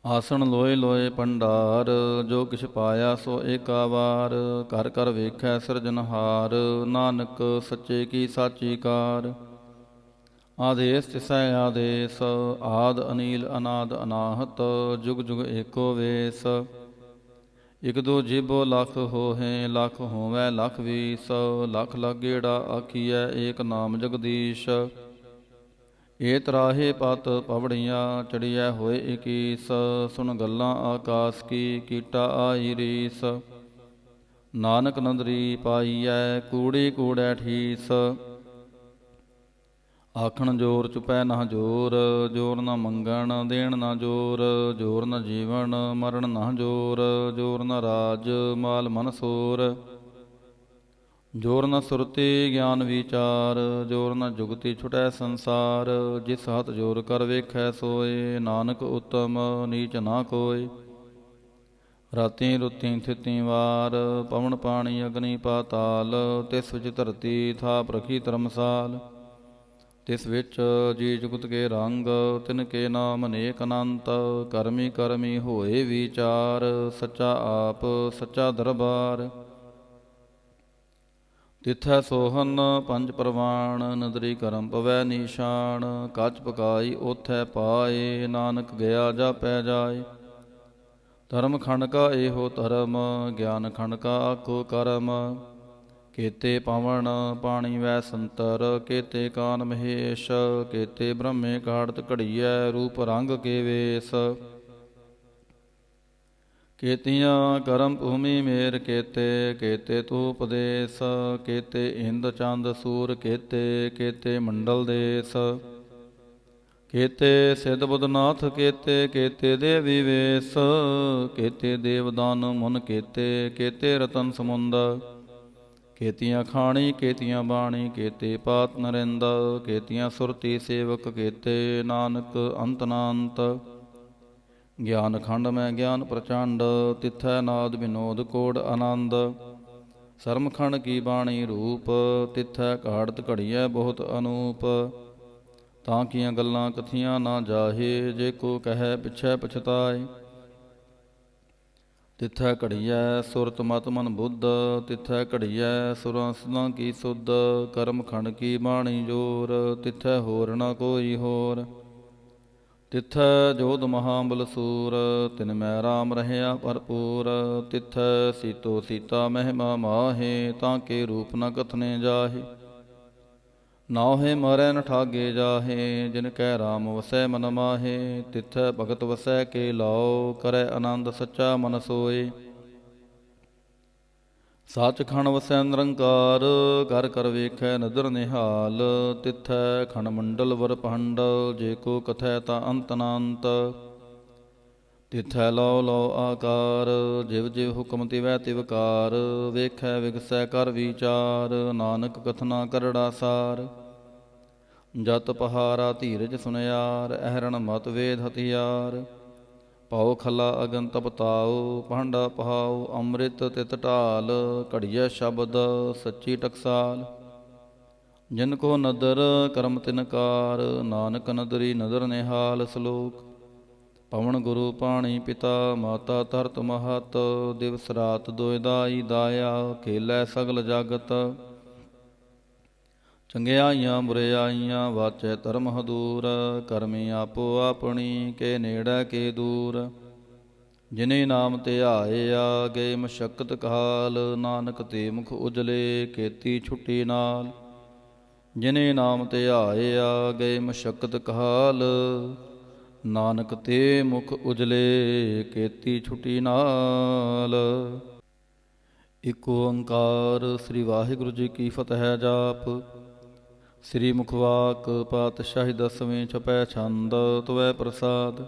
ਆਸਣ ਲੋਏ ਲੋਏ ਭੰਡਾਰ, ਜੋ ਕਿਛ ਪਾਇਆ ਸੋ ਏਕਾ ਵਾਰ। ਘਰ ਘਰ ਵੇਖੈ ਸਿਰਜਨਹਾਰ, ਨਾਨਕ ਸੱਚੇ ਕੀ ਸਾਚੀ ਕਾਰ। ਆਦੇਸ ਤਿਸੈ ਆਦੇਸ, ਆਦ ਅਨੀਲ ਅਨਾਦ ਅਨਾਹਤ। ਜੁਗ ਜੁਗ ਏਕੋ ਵੇਸ। ਇਕ ਦੋ ਜੀਬੋ ਲਖ ਹੋਹੇ, ਲਖ ਹੋਵੈ ਲਖ ਵੀਸ। ਲਖ ਲਖ ਗੇੜਾ ਆਖੀਐ, ਏਕ ਨਾਮ ਜਗਦੀਸ਼। ਏ ਤਰਾਹੇ ਪਤ ਪਵੜੀਆਂ, ਚੜੀਐ ਹੋਏ ਇਕੀਸ। ਸੁਣ ਗੱਲਾਂ ਆਕਾਸ ਕੀ, ਕੀਟਾ ਆਈ ਰੀਸ। ਨਾਨਕ ਨੰਦਰੀ ਪਾਈਐ, ਕੂੜੀ ਕੂੜੈ ਠੀਸ। ਆਖਣ ਜੋਰ ਚੁਪੈ ਨਾ ਜੋਰ, ਜੋਰ ਨ ਮੰਗਣ ਦੇਣ ਨਾ ਜੋਰ। ਜੋਰ ਨ ਜੀਵਨ ਮਰਨ ਨਾ ਜੋਰ, ਜੋਰ ਨ ਰਾਜ ਮਾਲ ਮਨ ਸੋਰ। ਜੋਰ ਨ ਸੁਰਤੀ ਗਿਆਨ ਵਿਚਾਰ, ਜੋਰ ਨ ਜੁਗਤੀ ਛੁਟੈ ਸੰਸਾਰ। ਜਿਸ ਹੱਥ ਜੋਰ ਕਰ ਵੇਖੈ ਸੋਏ, ਨਾਨਕ ਉਤਮ ਨੀਚ ਨਾ ਕੋਇ। ਰਾਤੀ ਰੁੱਤੀ ਥਿਤੀ ਵਾਰ, ਪਵਨ ਪਾਣੀ ਅਗਨੀ ਪਾਤਾਲ। ਤਿਸ ਵਿੱਚ ਧਰਤੀ ਥਾਪ ਰਖੀ ਧਰਮਸਾਲ। ਤਿਸ ਵਿੱਚ ਜੀ ਜੁਗਤ ਕੇ ਰੰਗ, ਤਿਨ ਕੇ ਨਾਮ ਅਨੇਕ ਅਨੰਤ। ਕਰਮੀ ਕਰਮੀ ਹੋਏ ਵਿਚਾਰ, ਸੱਚਾ ਆਪ ਸੱਚਾ ਦਰਬਾਰ। ਤਿਥੈ ਸੋਹਨ ਪੰਜ ਪ੍ਰਵਾਣ, ਨਦਰੀ ਕਰਮ ਪਵੈ ਨੀਸ਼ਾਨ। ਕੱਚ ਪਕਾਈ ਓਥੈ ਪਾਏ, ਨਾਨਕ ਗਿਆ ਜਾਪੈ ਜਾਏ। ਧਰਮ ਖੰਡ ਕਾ ਇਹੋ ਧਰਮ, ਗਿਆਨ ਖੰਡ ਕਾ ਆਖੋ ਕਰਮ। ਕੇਤੇ ਪਵਨ ਪਾਣੀ ਵੈ ਸੰਤਰ, ਕੇਤੇ ਕਾਨ ਮਹੇਸ਼। ਕੇਤੇ ਬ੍ਰਹਮੇ ਕਾੜਤ ਘੜੀਐ, ਰੂਪ ਰੰਗ ਕੇ ਵੇਸ। ਕੇਤੀਆਂ ਕਰਮ ਭੂਮੀ ਮੇਰ ਕੇਤੇ, ਕੇਤੇ ਤੂ ਉਪਦੇਸ। ਕੇਤੇ ਇੰਦ ਚੰਦ ਸੂਰ ਕੇਤੇ, ਕੇਤੇ ਮੰਡਲ ਦੇਸ। ਕੇਤੇ ਸਿੱਧ ਬੁੱਧਨਾਥ ਕੇਤੇ, ਕੇਤੇ ਦੇਵੀ ਵੇਸ। ਕੇਤੇ ਦੇਵਦਾਨ ਮੁਨ ਕੇਤੇ, ਕੇਤੇ ਰਤਨ ਸਮੁੰਦ। ਕੇਤੀਆਂ ਖਾਣੀ ਕੇਤੀਆਂ ਬਾਣੀ, ਕੇਤੇ ਪਾਤ ਨਰਿੰਦ। ਕੇਤੀਆਂ ਸੁਰਤੀ ਸੇਵਕ ਕੇਤੇ, ਨਾਨਕ ਅੰਤ ਨਾ ਅੰਤ। ਗਿਆਨ ਖੰਡ ਮੈਂ ਗਿਆਨ ਪ੍ਰਚੰਡ, ਤਿਥੈ ਨਾਦ ਵਿਨੋਦ ਕੋੜ ਆਨੰਦ। ਸਰਮਖੰਡ ਕੀ ਬਾਣੀ ਰੂਪ, ਤਿਥੈ ਘਾੜਤ ਘੜੀਐ ਬਹੁਤ ਅਨੂਪ। ਤਾਂ ਕੀਆਂ ਗੱਲਾਂ ਕਥੀਆਂ ਨਾ ਜਾਹੇ, ਜੇ ਕੋ ਕਹੈ ਪਿਛੈ ਪਛਤਾਏ। ਤਿਥੈ ਘੜੀਐ ਸੁਰਤ ਮਤ ਮਨ ਬੁੱਧ, ਤਿਥੈ ਘੜੀਐ ਸੁਰਾਂ ਸਦਾਂ ਕੀ ਸੁਧ। ਕਰਮ ਖੰਡ ਕੀ ਬਾਣੀ ਜੋਰ, ਤਿਥੈ ਹੋਰ ਨਾ ਕੋਈ ਹੋਰ। ਤਿਥੈ ਜੋਧ ਮਹਾਬਲ ਸੂਰ, ਤਿਨ ਮੈਂ ਰਾਮ ਰਹਿਆ ਭਰਪੂਰ। ਤਿਥੈ ਸੀਤੋ ਸੀਤਾ ਮਹਿਮਾ ਮਾਹੇ, ਤਾਂ ਕੇ ਰੂਪ ਨ ਕਥਨੇ ਜਾਹੇ। ਨਾਉਹੇ ਮਰੈ ਨ ਠਾਗੇ ਜਾਹੇ, ਜਿਨ ਕੈ ਰਾਮ ਵਸੈ ਮਨ ਮਾਹੇ। ਤਿਥੈ ਭਗਤ ਵਸੈ ਕੇ ਲਾਓ, ਕਰੈ ਆਨੰਦ ਸੱਚਾ ਮਨ ਸੋਏ। ਸੱਚਖੰਡ ਵਸੈ ਨਿਰੰਕਾਰ, ਘਰ ਘਰ ਵੇਖੈ ਨਦਰ ਨਿਹਾਲ। ਤਿਥੈ ਖੰਡ ਮੰਡਲ ਵਰ ਪਹੰਡ, ਜੇ ਕੋ ਕਥੈ ਤਾ ਅੰਤ ਨ ਅੰਤ। ਤਿਥੈ ਲਉ ਲਉ ਆਕਾਰ, ਜਿਵ ਜਿਵ ਹੁਕਮ ਤਿਵੈ ਤਿਵ ਕਾਰ। ਵੇਖੈ ਵਿਗਸੈ ਕਰ ਵਿਚਾਰ, ਨਾਨਕ ਕਥਨਾ ਕਰੜਾ ਸਾਰ। ਜਤ ਪਹਾਰਾ ਧੀਰਜ ਸੁਨਿਆਰ, ਅਹਰਣ ਮਤ ਵੇਦ ਹਥਿਆਰ। ਪਾਉ ਖਲਾ ਅਗਨ ਤਪਤਾਉ, ਭਾਂਡਾ ਪਹਾਉ ਅੰਮ੍ਰਿਤ ਤਿਤ ਢਾਲ। ਘੜੀਐ ਸ਼ਬਦ ਸੱਚੀ ਟਕਸਾਲ, ਜਿਨ ਕੋ ਨਦਰ ਕਰਮ ਤਿਨਕਾਰ। ਨਾਨਕ ਨਦਰੀ ਨਦਰ ਨਿਹਾਲ। ਸ਼ਲੋਕ। ਪਵਨ ਗੁਰੂ ਪਾਣੀ ਪਿਤਾ, ਮਾਤਾ ਧਰਤ ਮਹਤ। ਦਿਵਸ ਰਾਤ ਦੋਇ ਦਾਈ ਦਾਇਆ, ਖੇਲੈ ਸਗਲ ਜਗਤ। ਚੰਗਿਆਈਆਂ ਬੁਰਿਆਈਆਂ ਵਾਚੈ ਧਰਮ ਹਦੂਰ। ਕਰਮੀ ਆਪੋ ਆਪਣੀ, ਕੇ ਨੇੜੈ ਕੇ ਦੂਰ। ਜਿਨੇ ਨਾਮ ਧਿਆਇਆ, ਗਏ ਮਸ਼ੱਕਤ ਕਾਲ। ਨਾਨਕ ਤੇ ਮੁਖ ਉਜਲੇ, ਕੀਤੀ ਛੁੱਟੀ ਨਾਲ। ਜਿਨੇ ਨਾਮ ਧਿਆਇਆ, ਗਏ ਮਸ਼ੱਕਤ ਕਾਲ। ਨਾਨਕ ਤੇ ਮੁਖ ਉਜਲੇ, ਕੀਤੀ ਛੁੱਟੀ ਨਾਲ। ਇਕ ਓੰਕਾਰ ਸ੍ਰੀ ਵਾਹਿਗੁਰੂ ਜੀ ਕੀ ਫਤਿਹ। ਜਾਪ। ਸ੍ਰੀ ਮੁਖਵਾਕ ਪਾਤਸ਼ਾਹੀ ਦਸਵੇਂ ਛਪੈ ਛੰਦ, ਤਵੈ ਪ੍ਰਸਾਦ।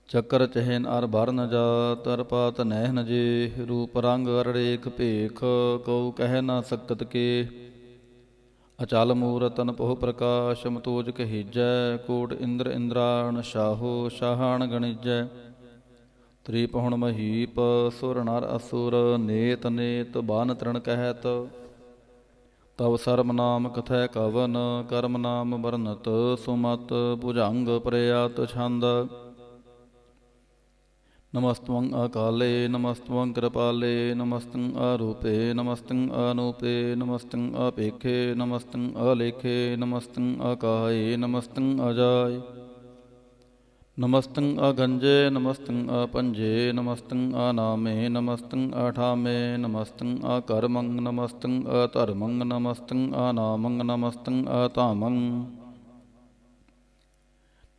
ਚੱਕਰ ਚਹਿਨ ਅਰ ਭਰ ਨ ਜਾਤ, ਅਰ ਪਾਤ ਨੈਹ ਨ ਜੇ। ਰੂਪ ਰੰਗ ਅਰ ਰੇਖ ਭੇਖ, ਕਉ ਕਹਿ ਨਾ ਸਕਤ ਕੇ। ਅਚਲ ਮੂਰਤ ਅਨਪਹੁ ਪ੍ਰਕਾਸ਼, ਮਤੋਜ ਕਹੀਜੈ। ਕੋਟ ਇੰਦਰ ਇੰਦਰਾਣ, ਸ਼ਾਹੋ ਸ਼ਾਹਣ ਗਣਿਜੈ। ਤ੍ਰਿਪਹੁਣ ਮਹੀਪ, ਸੁਰ ਨਰ ਅਸੁਰ। ਨੇਤ ਨੇਤ ਬਾਨ ਤ੍ਰਿਣ ਕਹਿਤ, ਤਵ ਸਰਮ ਨਾਮ ਕਥੈ ਕਵਨ। ਕਰਮ ਨਾਮ ਵਰਨਤ ਸੁਮਤ, ਭੁਜੰਗ ਪ੍ਰਯਾਤ ਛੰਦ। ਨਮਸਤਵੰ ਅਕਾਲੇ, ਨਮਸਤਵੰ ਕਿਰਪਾਲੇ। ਨਮਸਤੰ ਅਰੂਪੇ, ਨਮਸਤੰ ਅਨੂਪੇ। ਨਮਸਤੰ ਅਪੇਖੇ, ਨਮਸਤੰ ਅਲੇਖੇ। ਨਮਸਤੰ ਅਕਾਏ, ਨਮਸਤੰ ਅਜਾਏ। ਨਮਸਤੰ ਅਗੰਜੇ, ਨਮਸਤੰ ਅਪੰਜੇ। ਨਮਸਤੰ ਅਨਾਮੇ, ਨਮਸਤੰ ਅਠਾਮੇ। ਨਮਸਤੰ ਅਕਰਮੰ, ਨਮਸਤੰ ਅਧਰਮੰ। ਨਮਸਤੰ ਅਨਾਮੰ, ਨਮਸਤੰ ਅਧਾਮੰ।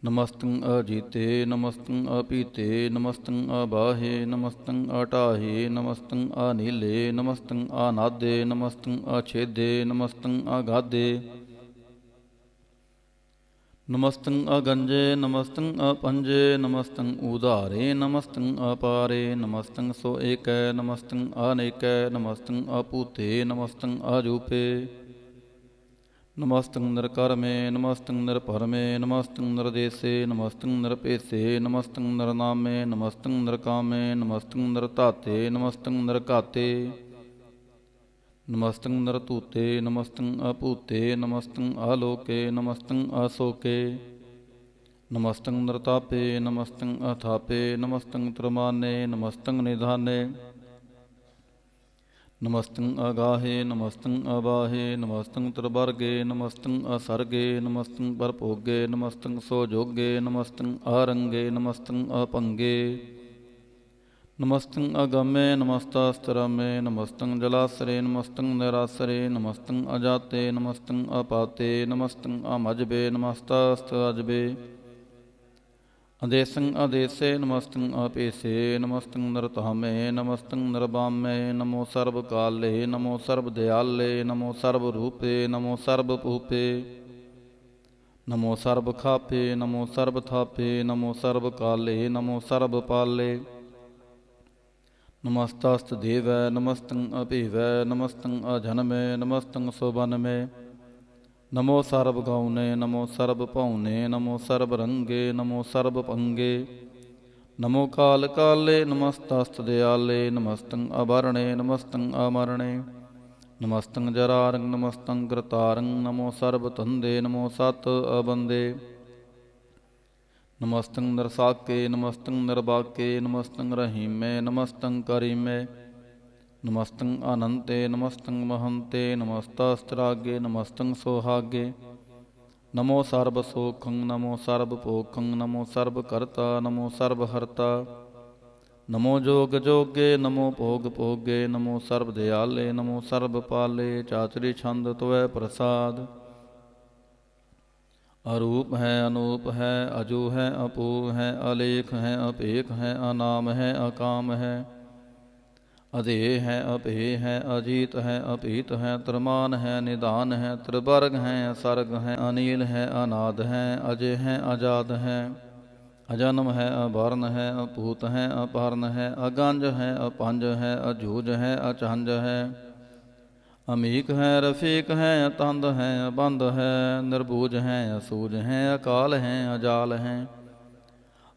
ਨਮਸਤੰ ਅਜੀਤੇ, ਨਮਸਤੰ ਅਪੀਤੇ। ਨਮਸਤੰ ਅਬਾਹੇ, ਨਮਸਤੰ ਅਟਾਹੇ। ਨਮਸਤੰ ਅਨੀਲੇ, ਨਮਸਤੰ ਅਨਾਦੇ। ਨਮਸਤੰ ਅਛੇਦੇ, ਨਮਸਤੰ ਅਗਾਧੇ। ਨਮਸਤੰ ਅਗੰਜੇ, ਨਮਸਤੰ ਅਪੰਜੇ। ਨਮਸਤੰ ਉਧਾਰੇ, ਨਮਸਤੰ ਅਪਾਰੇ। ਨਮਸਤੰ ਸੋ ਏਕੈ, ਨਮਸਤੰ ਅਨੇਕੈ। ਨਮਸਤੰ ਅਪੂਤੇ, ਨਮਸਤੰ ਅਜੂਪੇ। ਨਮਸਤੰ ਨਿਰਕਰਮੇ, ਨਮਸਤੰ ਨਿਰਭਰਮੇ। ਨਮਸਤੰ ਨਿਰਦੇਸੇ, ਨਮਸਤੰ ਨਿਰਭੇਸੇ। ਨਮਸਤੰ ਨਿਰਨਾਮੇ, ਨਮਸਤੰ ਨਿਰਕਾਮੇ। ਨਮਸਤੰ ਨਿਰਧਾਤੇ, ਨਮਸਤੰ ਨਿਰਘਾਤੇ। ਨਮਸਤੰ ਨਿਰਧੂਤੇ, ਨਮਸਤੰ ਅਭੂਤੇ। ਨਮਸਤੰ ਆਲੋਕੇ, ਨਮਸਤੰ ਅਸੋਕੇ। ਨਮਸਤੰ ਨਿਰਤਾਪੇ, ਨਮਸਤੰ ਅਥਾਪੇ। ਨਮਸਤੰ ਤ੍ਰਮਾਨੇ, ਨਮਸਤੰ ਨਿਧਾਨੇ। ਨਮਸਤੰ ਅਗਾਹੇ, ਨਮਸਤੰ ਅਬਾਹੇ। ਨਮਸਤੰ ਤ੍ਰਿਵਰਗੇ, ਨਮਸਤੰ ਅਸਰਗੇ। ਨਮਸਤੰ ਪਰਭੋਗੇ, ਨਮਸਤੰ ਸੋਜੋਗੇ। ਨਮਸਤੰ ਆਰੰਗੇ, ਨਮਸਤੰ ਅਪੰਗੇ। ਨਮਸਤੰ ਅਗਮੇ, ਨਮਸਤਾਸਤਰਮੇ। ਨਮਸਤੰ ਜਲਾਸਰੇ, ਨਮਸਤੰ ਨਿਰਾਸਰੇ। ਨਮਸਤੰ ਅਜਾਤੇ, ਨਮਸਤੰ ਅਪਾਤੇ। ਨਮਸਤੰ ਅਮਜਬੇ, ਨਮਸਤਾਸਤ ਅਜਬੇ। ਅਦੇਸੰ ਅਦੇਸੇ, ਨਮਸਤੰ ਅਪੇਸੇ। ਨਮਸਤੰ ਨਿਰਧਾਮੇ, ਨਮਸਤੰ ਨਿਰਬਾਮੇ। ਨਮੋ ਸਰਬ ਕਾਲੇ, ਨਮੋ ਸਰਬ ਦਿਆਲੇ। ਨਮੋ ਸਰਬ ਰੂਪੇ, ਨਮੋ ਸਰਬ ਭੂਪੇ। ਨਮੋ ਸਰਬ ਖਾਪੇ, ਨਮੋ ਸਰਬ ਥਾਪੇ। ਨਮੋ ਸਰਬ ਕਾਲੇ, ਨਮੋ ਸਰਬ ਪਾਲੇ। ਨਮਸਤਸਤ ਦੇਵੈ, ਨਮਸਤੰ ਅਭੀਵੈ। ਨਮਸਤੰ ਅਜਨਮੇ, ਨਮਸਤੰ ਸੁਬਨਮੇ। ਨਮੋ ਸਰਬ ਗਉਨੇ, ਨਮੋ ਸਰਬ ਭਉਨੇ। ਨਮੋ ਸਰਬ ਰੰਗੇ, ਨਮੋ ਸਰਬ ਭੰਗੇ। ਨਮੋ ਕਾਲ ਕਾਲੇ ਨਮਸਤਸਤ ਦਿਆਲੇ ਨਮਸਤੰ ਅਭਰਣੇ ਨਮਸਤੰ ਅਮਰਣੇ ਨਮਸਤੰ ਜਰਾਰੰ ਨਮਸਤੰ ਕਰਤਾਰੰ ਨਮੋ ਸਰਬ ਧੰਦੇ ਨਮੋ ਸਤ ਅਬੰਦੇ ਨਮਸਤੰ ਨਰਸਾਕੇ ਨਮਸਤੰ ਨਿਰਬਾਕੇ ਨਮਸਤੰ ਰਹੀਮੇ ਨਮਸਤੰ ਕਰੀਮੇ ਨਮਸਤੰ ਅਨੰਤੇ ਨਮਸਤੰ ਮਹੰਤੇ ਨਮਸਤਸਤਰਾਗੇ ਨਮਸਤੰ ਸੋਹਾਗੇ ਨਮੋ ਸਰਬ ਸੋਖੰ ਨਮੋ ਸਰਬ ਭੋਖੰ ਨਮੋ ਸਰਬ ਕਰਤਾ ਨਮੋ ਸਰਬ ਹਰਤਾ ਨਮੋ ਜੋਗ ਜੋਗੇ ਨਮੋ ਭੋਗ ਭੋਗੇ ਨਮੋ ਸਰਬ ਦਿਆਲੇ ਨਮੋ ਸਰਬ ਪਾਲੇ ਚਾਤਰੀ ਛੰਦ ਤਵੈ ਪ੍ਰਸਾਦ ਅਰੂਪ ਹੈ ਅਨੂਪ ਹੈ ਅਜੂ ਹੈ ਅਪੂ ਹੈ ਅਲੇਖ ਹੈ ਅਪੇਖ ਹੈ ਅਨਾਮ ਹੈ ਅਕਾਮ ਹੈ ਅਧੇ ਹੈ ਅਭੇ ਹੈ ਅਜੀਤ ਹੈ ਅਭੀਤ ਹੈ ਤਰਮਾਨ ਹੈ ਨਿਦਾਨ ਹੈ ਤ੍ਰਿਵਰਗ ਹੈ ਸਰਗ ਹੈ ਅਨੀਲ ਹੈ ਅਨਾਦ ਹੈ ਅਜੇ ਹੈ ਅਜਾਦ ਹੈ ਅਜਨਮ ਹੈ ਅਵਰਨ ਹੈ ਅਭੂਤ ਹੈ ਅਪਹਰਨ ਹੈ ਅਗੰਜ ਹੈ ਅਪੰਜ ਹੈ ਅਜੂਜ ਹੈ ਅਚੰਜ ਹੈ ਅਮੀਕ ਹੈ ਰਫੀਕ ਹੈ ਅਤੰਦ ਹੈ ਅਬੰਦ ਹੈ ਨਿਰਬੂਜ ਹੈ ਅਸੂਜ ਹੈ ਅਕਾਲ ਹੈ ਅਜਾਲ ਹੈ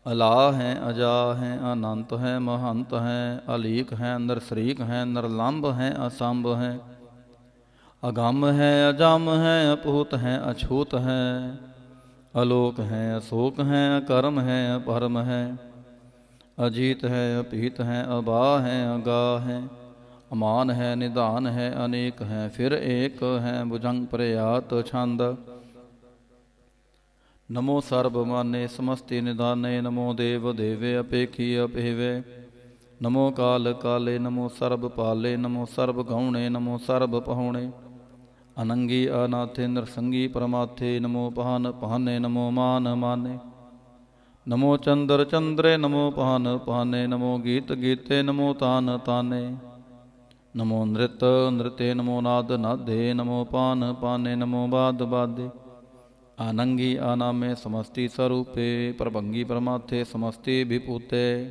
ਅਲਾ ਹੈ ਅਜਾ ਹੈ ਅਨੰਤ ਹੈ ਮਹੰਤ ਹੈ ਅਲੀਕ ਹੈ ਨਿਰਸਰੀਕ ਹੈ ਨਿਰਲੰਭ ਹੈ ਅਸੰਭ ਹੈ ਅਗੰਮ ਹੈ ਅਜਮ ਹੈ ਅਭੂਤ ਹੈ ਅਛੂਤ ਹੈ ਅਲੋਕ ਹੈ ਅਸੋਕ ਹੈ ਅਕਰਮ ਹੈ ਅਪਰਮ ਹੈ ਅਜੀਤ ਹੈ ਅਭੀਤ ਹੈ ਅਬਾ ਹੈ ਅਗਾ ਹੈ ਅਮਾਨ ਹੈ ਨਿਧਾਨ ਹੈ ਅਨੇਕ ਹੈ ਫਿਰ ਏਕ ਹੈ ਭੁਜੰਗ ਪ੍ਰਯਾਤ ਛੰਦ ਨਮੋ ਸਰਬ ਮਾਨੇ ਸਮਸਤੀ ਨਿਦਾਨੇ ਨਮੋ ਦੇਵ ਦੇਵੇ ਅਪੇਖੀ ਅਪੇਵੇ ਨਮੋ ਕਾਲ ਕਾਲੇ ਨਮੋ ਸਰਬ ਪਾਲੇ ਨਮੋ ਸਰਬ ਗਉਣੇ ਨਮੋ ਸਰਬ ਪਹੁਣੇ ਅਨੰਗੀ ਅਨਾਥੇ ਨਰਸੰਗੀ ਪਰਮਾਥੇ ਨਮੋ ਪਹਨ ਪਹਨੇ ਨਮੋ ਮਾਨ ਮਾਨੇ ਨਮੋ ਚੰਦਰ ਚੰਦਰੇ ਨਮੋ ਪਹਨ ਪਹਨੇ ਨਮੋ ਗੀਤ ਗੀਤੇ ਨਮੋ ਤਾਨ ਤਾਨੇ ਨਮੋ ਨ੍ਰਿਤ ਨ੍ਰਿਤੇ ਨਮੋ ਨਾਦ ਨਾਦੇ ਨਮੋ ਪਾਨ ਪਾਨੇ ਨਮੋ ਬਾਦ ਬਾਦੇ ਆਨੰਗੀ ਆਨਾਮੇ ਸਮਸਤੀ ਸਰੂਪੇ ਪ੍ਰਭੰਗੀ ਪਰਮਾਥੇ ਸਮਸਤੀ ਵਿਭੂਤੇ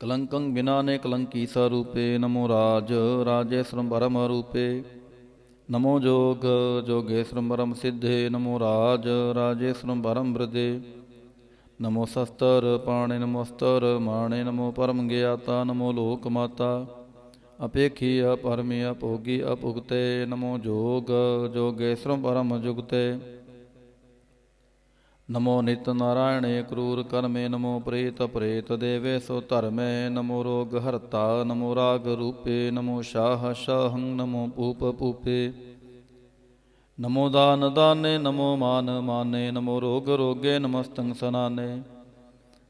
ਕਲੰਕੰ ਬਿਨਾ ਨੇ ਕਲੰਕੀ ਸਰੂਪੇ ਨਮੋ ਰਾਜ ਰਾਜੇਸ਼ਵਰਮ ਪਰਮ ਰੂਪੇ ਨਮੋ ਜੋਗ ਜੋਗੇਸ਼ਵਰਮ ਪਰਮ ਸਿੱਧੇ ਨਮੋ ਰਾਜ ਰਾਜੇਸ਼ਵਰਮ ਪਰਮ ਬ੍ਰਦੇ ਨਮੋ ਸ਼ਸਤਰ ਪਾਣੇ ਨਮੋ ਅਸਤਰ ਮਾਣੇ ਨਮੋ ਪਰਮ ਗਿਆਤਾ ਨਮੋ ਲੋਕ ਮਾਤਾ ਅਪੇਖੀ ਅਪਰਮੀ ਅਭੋਗੀ ਅਭੁਗਤੇ ਨਮੋ ਜੋਗ ਜੋਗੇਸ਼ਵਰਮ ਪਰਮ ਜੁਗਤੇ ਨਮੋ ਨਿਤ ਨਾਰਾਇਣੇ ਕਰੂਰ ਕਰਮੇ ਨਮੋ ਪ੍ਰੇਤ ਪ੍ਰੇਤ ਦੇਵੇ ਸੋ ਧਰਮੇ ਨਮੋ ਰੋਗ ਹਰਤਾ ਨਮੋ ਰਾਗ ਰੂਪੇ ਨਮੋ ਸ਼ਾਹ ਸ਼ਾਹੰ ਨਮੋ ਭੂਪ ਭੂਪੇ ਨਮੋ ਦਾਨ ਦਾਨੇ ਨਮੋ ਮਾਨ ਮਾਨੇ ਨਮੋ ਰੋਗ ਰੋਗੇ ਨਮਸਤੰ ਸਨਾਨੇ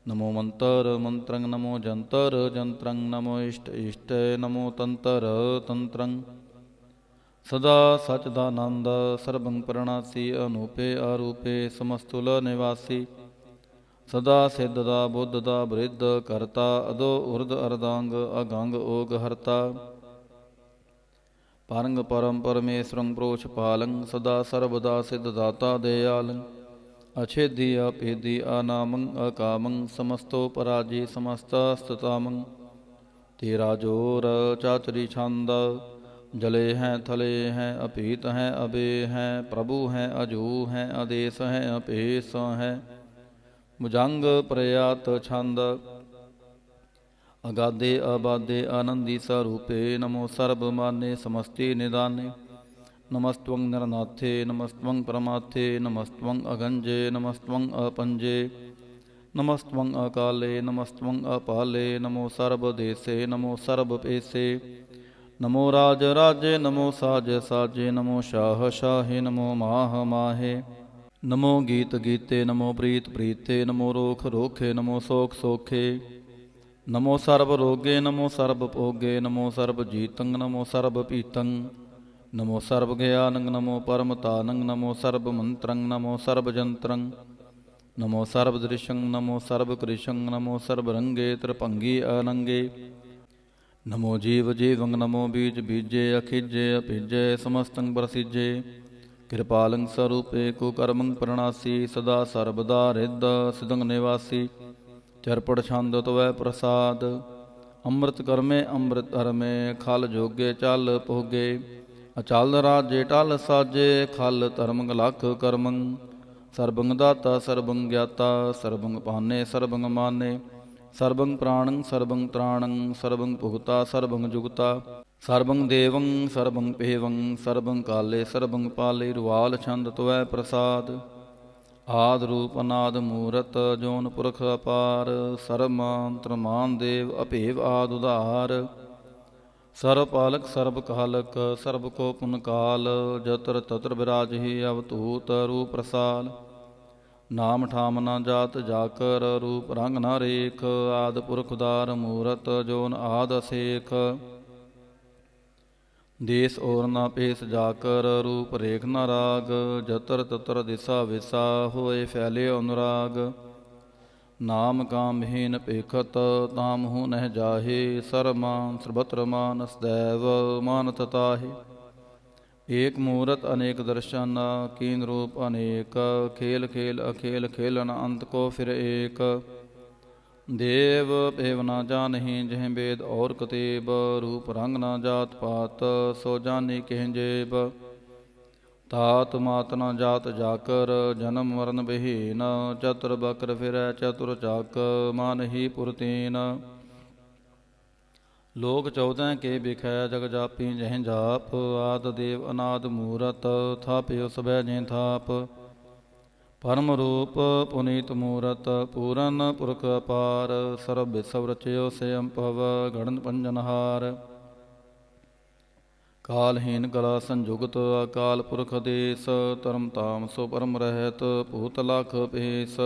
ਨਮੋ ਮੰਤਰ ਮੰਤਰੰ ਨਮੋ ਜੰਤਰ ਜੰਤਰੰ ਨਮੋ ਇਸ਼ਟ ਇਸ਼ਟ ਨਮੋ ਤੰਤਰ ਤੰਤਰੰ ਸਦਾ ਸਚਦਾਨੰਦ ਸਰਬੰ ਪ੍ਰਣਾਸੀ ਅਨੂਪੇ ਅਰੂਪੇ ਸਮਸਤੁਲ ਨਿਵਾਸੀ ਸਦਾ ਸਿੱਧ ਦਾ ਬੁੱਧ ਦਾ ਬ੍ਰਿਧ ਕਰਤਾ ਅਦੋ ਉਰਦ ਅਰਦਾਂਗ ਅਗੰਗ ਓਗ ਹਰਤਾ ਪਰੰਗ ਪਰਮ ਪਰਮੇਸ਼ਰੰ ਪ੍ਰੋਛ ਪਾਲੰ ਸਦਾ ਸਰਬਦਾ ਸਿੱਧ ਦਾਤਾ ਦਿਆਲੰ ਅਛੇਦੀ ਅਭੇਦੀ ਅਨਾਮੰ ਅਕਾਮੰ ਸਮਸਤੋ ਪਰਾਜੀ ਸਮਸਤਾ ਸਤਤਾਮੰ ਤੇਰਾ ਜੋਰ ਚਾਤਰੀ ਛੰਦ ਜਲੇ ਹੈ ਥਲੇ ਹੈ ਅਭੀਤ ਹੈ ਅਬੇ ਹੈ ਪ੍ਰਭੂ ਹੈ ਅਜੂ ਹੈ ਆਦੇਸ ਹੈ ਅਭੇਸ ਹੈ ਭੁਜੰਗ ਪ੍ਰਯਾਤ ਛੰਦ ਅਗਾਦੇ ਆਬਾਦੇ ਆਨੰਦੀ ਸਰੂਪੇ ਨਮੋ ਸਰਬ ਮਾਨੇ ਸਮਸਤੀ ਨਿਦਾਨੇ ਨਮਸਤਵੰ ਨਰਨਾਥੇ ਨਮਸਤਵੰ ਪਰਮਾਥੇ ਨਮਸਤਵੰ ਅਗੰਜੇ ਨਮਸਤਵੰ ਅਪੰਜੇ ਨਮਸਤਵੰ ਅਕਾਲੇ ਨਮਸਤਵੰ ਅਪਾਲੇ ਨਮੋ ਸਰਬ ਦੇਸੇ ਨਮੋ ਸਰਬ ਪੇਸੇ ਨਮੋ ਰਾਜ ਰਾਜੇ ਨਮੋ ਸਾਜ ਸਾਜੇ ਨਮੋ ਸ਼ਾਹ ਸ਼ਾਹੇ ਨਮੋ ਮਾਹ ਮਾਹੇ ਨਮੋ ਗੀਤ ਗੀਤੇ ਨਮੋ ਪ੍ਰੀਤ ਪ੍ਰੀਤੇ ਨਮੋ ਰੋਖ ਰੋਖੇ ਨਮੋ ਸੋਖ ਸੋਖੇ ਨਮੋ ਸਰਬ ਰੋਗੇ ਨਮੋ ਸਰਬ ਭੋਗੇ ਨਮੋ ਸਰਬ ਜੀਤੰ ਨਮੋ ਸਰਬ ਪੀਤੰ ਨਮੋ ਸਰਬ ਗਿਆਨੰ ਨਮੋ ਪਰਮ ਤਾਨੰ ਨਮੋ ਸਰਬ ਮੰਤਰੰ ਨਮੋ ਸਰਬ ਜੰਤਰੰ ਨਮੋ ਸਰਬ ਦ੍ਰਿਸ਼ੰ ਨਮੋ ਸਰਬ ਕ੍ਰਿਸ਼ੰ ਨਮੋ ਸਰਬ ਰੰਗੇ ਤ੍ਰਿਭੰਗੀ ਅਨੰਗੇ ਨਮੋ ਜੀਵ ਜੀਵੰ ਨਮੋ ਬੀਜ ਬੀਜੇ ਅਖਿਜੇ ਅਭਿਜੇ ਸਮਸਤੰ ਪ੍ਰਸਿਜੇ ਕਿਰਪਾਲੰ ਸਰੂਪੇ ਕੋ ਕਰਮੰ ਪ੍ਰਣਾਸੀ ਸਦਾ ਸਰਬਦਾ ਰਿੱਧ ਸਿਦੰ ਨਿਵਾਸੀ ਚਰਪੜ ਛੰਦ ਤਵੈ ਪ੍ਰਸਾਦ ਅੰਮ੍ਰਿਤ ਕਰਮੇ ਅੰਮ੍ਰਿਤ ਧਰਮੇ ਖਲ ਜੋਗੇ ਚਲ ਭੋਗੇ ਅਚਲ ਰਾਜੇ ਟਲ ਸਾਜੇ ਖਲ ਧਰਮ ਲਖ ਕਰਮੰ ਸਰਬੰ ਦਾਤਾ ਸਰਬੰ ਗਿਆਤਾ ਸਰਬੰ ਪਾਨੇ ਸਰਬੰ ਮਾਨੇ ਸਰਬੰ ਪ੍ਰਾਣੰ ਸਰਬੰ ਤ੍ਰਾਣੰ ਸਰਬੰ ਭੁਗਤਾ ਸਰਬੰ ਜੁਗਤਾ ਸਰਬੰ ਦੇਵੰ ਸਰਬੰ ਭੇਵੰ ਸਰਬੰ ਕਾਲੇ ਸਰਬੰ ਪਾਲੇ ਰੁਵਾਲ ਛੰਦ ਤਵੈ ਪ੍ਰਸਾਦ ਆਦ ਰੂਪ ਅਨਾਦ ਮੂਰਤ ਜੋਨ ਪੁਰਖ ਅਪਾਰ ਸਰਮਾਂਤਰ ਮਾਨ ਦੇਵ ਅਭੇਵ ਆਦ ਉਧਾਰ ਸਰਬ ਪਾਲਕ ਸਰਬ ਕਾਲਕ ਸਰਬ ਕੋ ਪੁਨ ਕਾਲ ਜਤਰ ਤਤਰ ਬਿਰਾਜਹੀ ਅਵਤੂਤ ਰੂਪ ਰਸਾਲ ਨਾਮ ਠਾਮ ਨਾ ਜਾਤ ਜਾਕਰ ਰੂਪ ਰੰਗ ਨਾ ਰੇਖ ਆਦ ਪੁਰਖ ਉਦਾਰ ਮੂਰਤ ਜੋਨ ਆਦ ਅਸੇਖ ਦੇਸ ਔਰ ਨਾ ਪੇਸ ਜਾਕਰ ਰੂਪ ਰੇਖ ਨਾ ਰਾਗ ਜਤਰ ਤਤਰ ਦਿਸਾ ਵਿਸਾ ਹੋਏ ਫੈਲੇ ਅਨੁਰਾਗ ਨਾਮ ਕਾਮਹੀਨ ਭੇਖਤ ਤਾਮ ਹੂ ਨਹਿ ਜਾਹੇ ਸਰਮਾਨ ਸਰਬਤਰ ਮਾਨ ਸਦੈਵ ਮਾਨਤ ਤਾਹੇ ਏਕ ਮੂਰਤ ਅਨੇਕ ਦਰਸ਼ਨ ਕੀਨ ਰੂਪ ਅਨੇਕ ਖੇਲ ਖੇਲ ਅਖੇਲ ਖੇਲਨ ਅੰਤ ਕੋ ਫਿਰ ਏਕ ਦੇਵ ਭੇਵ ਨਾ ਜਾਨਹੀ ਜਿਹ ਬੇਦ ਔਰ ਕਤੇਬ ਰੂਪ ਰੰਗ ਨਾ ਜਾਤ ਪਾਤ ਸੋ ਜਾਨੀ ਕਿਹ ਜੇਬ ਤਾਤ ਮਾਤ ਨਾ ਜਾਤ ਜਾਕਰ ਜਨਮ ਮਰਨ ਬਹੀਨ ਚਤੁਰ ਬਕਰ ਫਿਰੈ ਚਤੁਰ ਚਾਕ ਮਾਨਹੀ ਪੁਰਤੀਨ ਲੋਕ 14 ਕੇ ਬਿਖੈ ਜਗ ਜਾਪੀ ਜਹ ਜਾਪ ਆਦ ਦੇਵ ਅਨਾਦ ਮੂਰਤ ਥਾਪਿਓ ਸਭੈ ਜੇ ਥਾਪ ਪਰਮ ਰੂਪ ਪੁਨੀਤ ਮੂਰਤ ਪੂਰਨ ਪੁਰਖ ਅਪਾਰ ਸਰਬ ਵਿਸਵ ਰਚਿਓ ਸਯੰ ਭਵ ਗੜਨ ਪੰਜਨਹਾਰ ਕਾਲਹੀਨ ਕਲਾ ਸੰਜੁਗਤ ਅਕਾਲ ਪੁਰਖ ਦੇਸ ਧਰਮ ਧਾਮ ਸੋ ਪਰਮ ਰਹਿਤ ਭੂਤ ਲਖ ਭੇਸ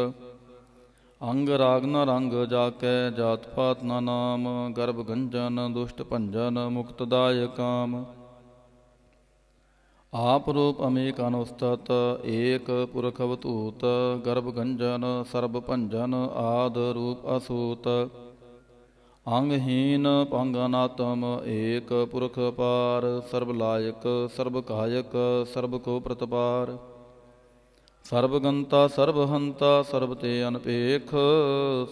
ਅੰਗ ਰਾਗ ਨ ਰੰਗ ਜਾਕੈ ਜਾਤ ਪਾਤ ਨ ਨਾਮ ਗਰਭ ਗੰਜਨ ਦੁਸ਼ਟ ਭੰਜਨ ਮੁਕਤਦਾਇ ਕਾਮ ਆਪ ਰੂਪ ਅਮੇਕ ਅਨੁਸਤਤ ਏਕ ਪੁਰਖ ਅਵਤੂਤ ਗਰਭ ਗੰਜਨ ਸਰਬ ਭੰਜਨ ਆਦ ਰੂਪ ਅਸੂਤ ਅੰਗਹੀਨ ਭੰਗ ਅਨਾਤਮ ਏਕ ਪੁਰਖ ਅਪਾਰ ਸਰਬ ਲਾਇਕ ਸਰਬ ਕਾਇਕ ਸਰਬ ਕੋ ਪ੍ਰਤਪਾਰ ਸਰਬ ਗੰਤਾ ਸਰਬ ਹੰਤਾ ਸਰਬ ਤੇ ਅਨਪੇਖ